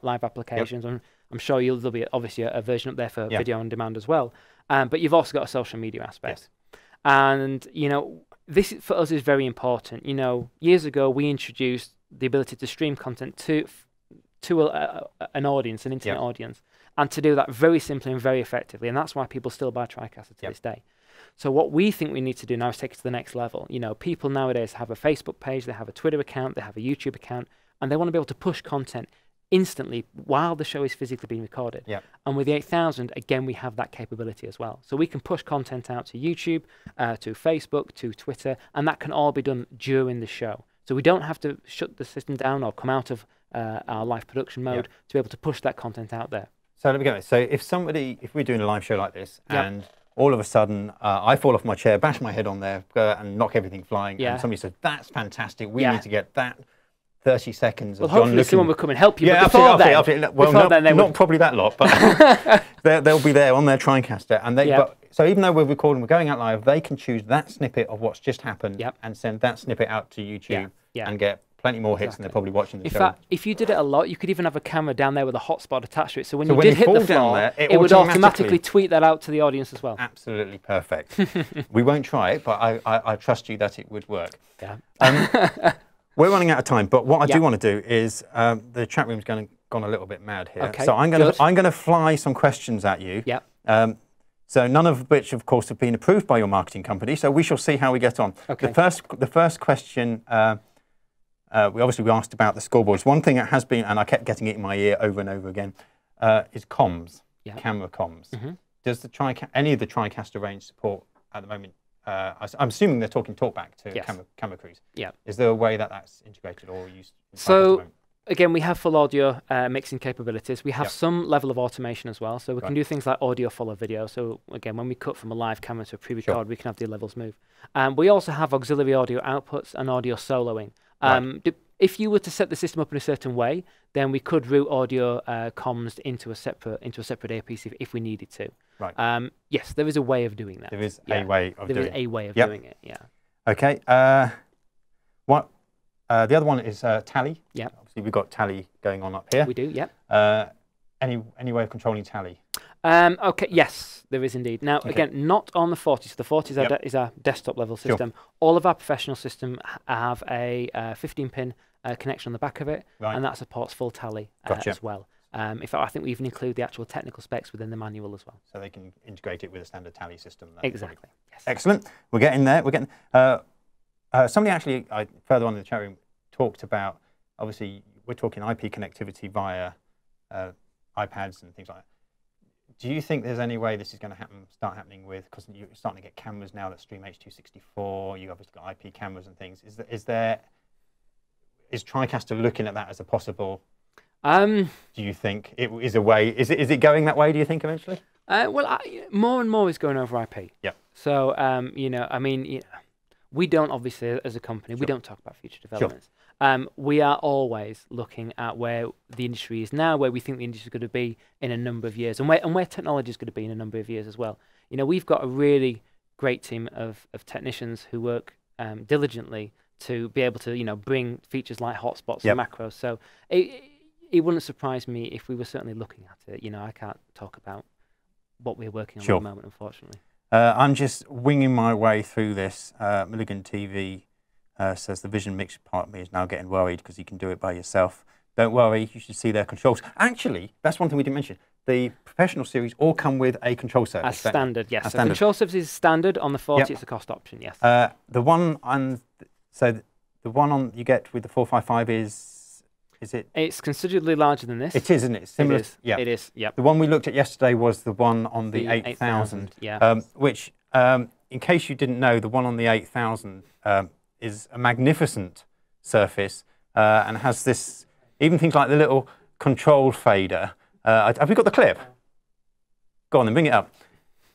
[SPEAKER 6] live applications. Yep. I'm sure there'll be obviously a version up there for video on demand as well. But you've also got a social media aspect. Yes. And, you know, this for us is very important. You know, years ago, we introduced the ability to stream content to an audience, an internet audience, and to do that very simply and very effectively. And that's why people still buy Tricaster to this day. So what we think we need to do now is take it to the next level. You know, people nowadays have a Facebook page, they have a Twitter account, they have a YouTube account, and they want to be able to push content instantly while the show is physically being recorded. And with the 8000, again, we have that capability as well. So we can push content out to YouTube, to Facebook, to Twitter, and that can all be done during the show. So we don't have to shut the system down or come out of our live production mode to be able to push that content out there.
[SPEAKER 1] So let me go. So if we're doing a live show like this, and all of a sudden I fall off my chair, bash my head on there, and knock everything flying, and somebody says, "That's fantastic. We need to get that 30 seconds of John
[SPEAKER 6] hopefully
[SPEAKER 1] looking."
[SPEAKER 6] Someone will come and help you.
[SPEAKER 1] Yeah,
[SPEAKER 6] but
[SPEAKER 1] absolutely. Well, not probably that lot, but they'll be there on their Tricaster, and they. So even though we're recording, we're going out live, they can choose that snippet of what's just happened and send that snippet out to YouTube and get plenty more hits than they're probably watching the show.
[SPEAKER 6] In fact, if you did it a lot, you could even have a camera down there with a hotspot attached to it. So when you did hit the floor, there, it would automatically tweet that out to the audience as well.
[SPEAKER 1] Absolutely perfect. We won't try it, but I trust you that it would work. We're running out of time, but what I do want to do is the chat room's gone a little bit mad here. So I'm going to fly some questions at you. So none of which, of course, have been approved by your marketing company. So we shall see how we get on. The first question. We asked about the scoreboards. One thing that has been, and I kept getting it in my ear over and over again, is comms, camera comms. Does any of the Tricaster range support at the moment? I'm assuming they're talking talkback to camera crews. Is there a way that that's integrated or used?
[SPEAKER 6] So again, we have full audio mixing capabilities. We have some level of automation as well. So we can do things like audio follow video. So again, when we cut from a live camera to a pre-record, we can have the levels move. We also have auxiliary audio outputs and audio soloing. If you were to set the system up in a certain way, then we could route audio comms into a separate APC if we needed to. Yes, there is a way of doing that.
[SPEAKER 1] There is a way of doing it.
[SPEAKER 6] There is a way of doing it.
[SPEAKER 1] Okay. The other one is tally. Obviously, we've got tally going on up here.
[SPEAKER 6] We do.
[SPEAKER 1] Any way of controlling tally?
[SPEAKER 6] Okay, yes, there is indeed. Now, again, not on the 40. So the 40 is our desktop level system. All of our professional systems have a 15-pin connection on the back of it, and that supports full tally as well. In fact, I think we even include the actual technical specs within the manual as well.
[SPEAKER 1] So they can integrate it with a standard tally system.
[SPEAKER 6] Exactly. Yes.
[SPEAKER 1] Excellent. We're getting there. Somebody actually, further on in the chat room, talked about, obviously, we're talking IP connectivity via iPads and things like that. Do you think there's any way this is going to start happening with, because you're starting to get cameras now that stream H.264, you obviously got IP cameras and things. Is Tricaster looking at that as a possible, do you think it is a way, is it going that way, do you think, eventually?
[SPEAKER 6] Well, more and more is going over IP. So, you know, I mean, we don't, obviously, as a company, we don't talk about future developments. We are always looking at where the industry is now, where we think the industry is going to be in a number of years, and where technology is going to be in a number of years as well. You know, we've got a really great team of technicians who work diligently to be able to, you know, bring features like hotspots and macros. So it wouldn't surprise me if we were certainly looking at it. You know, I can't talk about what we're working on at the moment, unfortunately.
[SPEAKER 1] I'm just winging my way through this. Milligan TV says the vision mix part of me is now getting worried because you can do it by yourself. Don't worry, you should see their controls. Actually, that's one thing we didn't mention. The professional series all come with a control surface.
[SPEAKER 6] As standard, yes. So control surface is standard. On the 40, it's a cost option, yes.
[SPEAKER 1] The one on you get with the 455 is it?
[SPEAKER 6] It's considerably larger than this.
[SPEAKER 1] It is, isn't it? Similar.
[SPEAKER 6] It is. Yeah. It is. Yep.
[SPEAKER 1] The one we looked at yesterday was the one on the 8000.
[SPEAKER 6] Yeah.
[SPEAKER 1] Which, in case you didn't know, the one on the 8000 is a magnificent surface and has this, even things like the little control fader. Have we got the clip? Go on then, bring it up.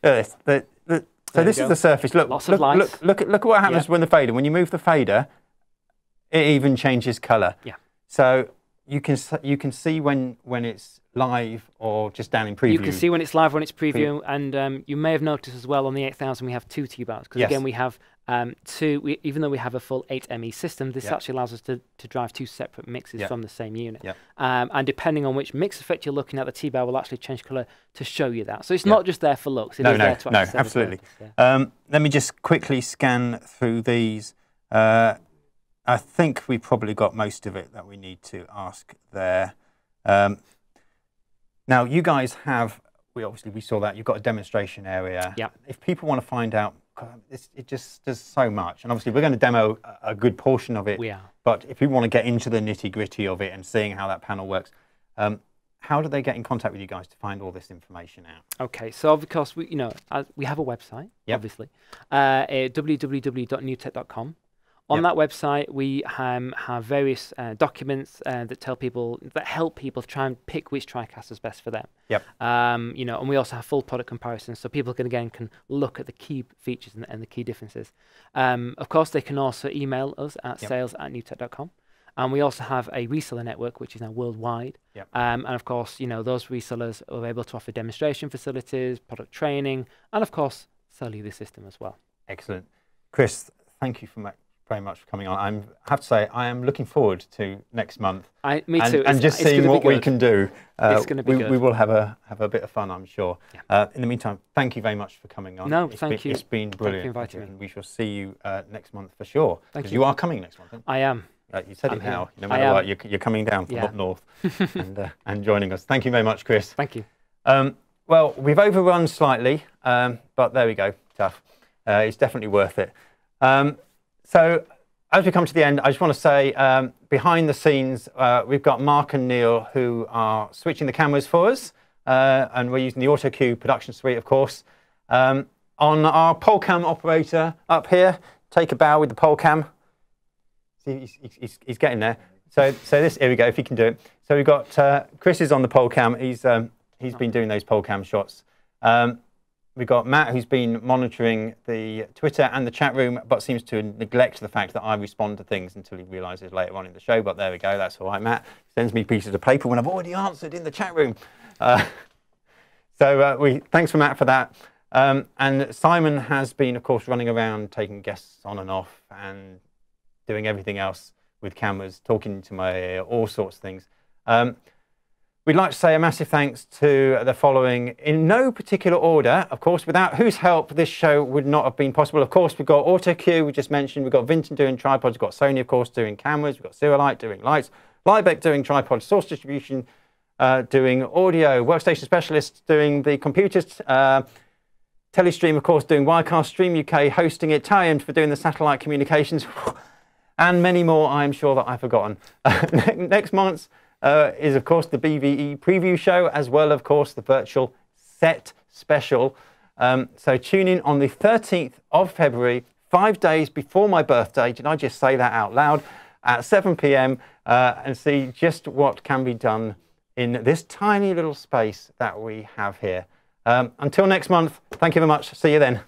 [SPEAKER 1] So this is the surface. Look, look at what happens when the fader. When you move the fader, it even changes colour.
[SPEAKER 6] Yeah.
[SPEAKER 1] So you can see when it's live or just down in preview.
[SPEAKER 6] You can see when it's live, when it's preview, and you may have noticed as well on the 8000 we have 2 T-bars, because again we have even though we have a full 8ME system, this actually allows us to drive 2 separate mixes from the same unit. And depending on which mix effect you're looking at, the T-bar will actually change colour to show you that. So it's not just there for looks. It is there to actually
[SPEAKER 1] absolutely. Let me just quickly scan through these. I think we probably got most of it that we need to ask there. Now, you guys have, we saw that, you've got a demonstration area. If people want to find out, it just does so much. And obviously, we're going to demo a good portion of it.
[SPEAKER 6] We are.
[SPEAKER 1] But if you want to get into the nitty-gritty of it and seeing how that panel works, how do they get in contact with you guys to find all this information out?
[SPEAKER 6] Okay, so of course, we have a website, obviously, www.newtek.com. On that website, we have various documents that help people try and pick which Tricaster is best for them. And we also have full product comparisons, so people can look at the key features and the key differences. Of course, they can also email us at sales@newtek.com. And we also have a reseller network, which is now worldwide. And of course, those resellers are able to offer demonstration facilities, product training, and of course, sell you the system as well.
[SPEAKER 1] Excellent. Chris, thank you very much for coming on. I have to say, I am looking forward to next month.
[SPEAKER 6] Me too.
[SPEAKER 1] And just seeing what we can do.
[SPEAKER 6] It's going to be good.
[SPEAKER 1] We will have a bit of fun, I'm sure. In the meantime, thank you very much for coming on.
[SPEAKER 6] No, thank you.
[SPEAKER 1] It's been brilliant.
[SPEAKER 6] Thank you for inviting me.
[SPEAKER 1] And we shall see you next month for sure.
[SPEAKER 6] Thank you.
[SPEAKER 1] You are coming next month.
[SPEAKER 6] I am.
[SPEAKER 1] You said it now. No matter what, you're coming down from up north and joining us. Thank you very much, Chris.
[SPEAKER 6] Thank you.
[SPEAKER 1] Well, we've overrun slightly, but there we go. Tough. It's definitely worth it. So as we come to the end, I just want to say, behind the scenes, we've got Mark and Neil who are switching the cameras for us, and we're using the AutoCue production suite, of course. On our pole cam operator up here, take a bow with the pole cam. See, he's getting there. So this, here we go, if you can do it. So we've got Chris is on the pole cam. He's been doing those pole cam shots. We've got Matt, who's been monitoring the Twitter and the chat room, but seems to neglect the fact that I respond to things until he realises later on in the show. But there we go, that's all right, Matt. Sends me pieces of paper when I've already answered in the chat room. Thanks for Matt for that. And Simon has been, of course, running around taking guests on and off and doing everything else with cameras, talking to my ear, all sorts of things. We'd like to say a massive thanks to the following, in no particular order, of course, without whose help this show would not have been possible. Of course, we've got AutoCue, we just mentioned, we've got Vinton doing tripods, we've got Sony, of course, doing cameras, we've got Serialite doing lights, Liebeck doing tripods, Source Distribution doing audio, Workstation Specialists doing the computers, Telestream, of course, doing Wirecast, Stream UK hosting it, Tariam for doing the satellite communications, and many more I'm sure that I've forgotten. Next month is, of course, the BVE preview show, as well, of course, the virtual set special. So tune in on the 13th of February, 5 days before my birthday. Did I just say that out loud? At 7 p.m. And see just what can be done in this tiny little space that we have here. Until next month, thank you very much. See you then.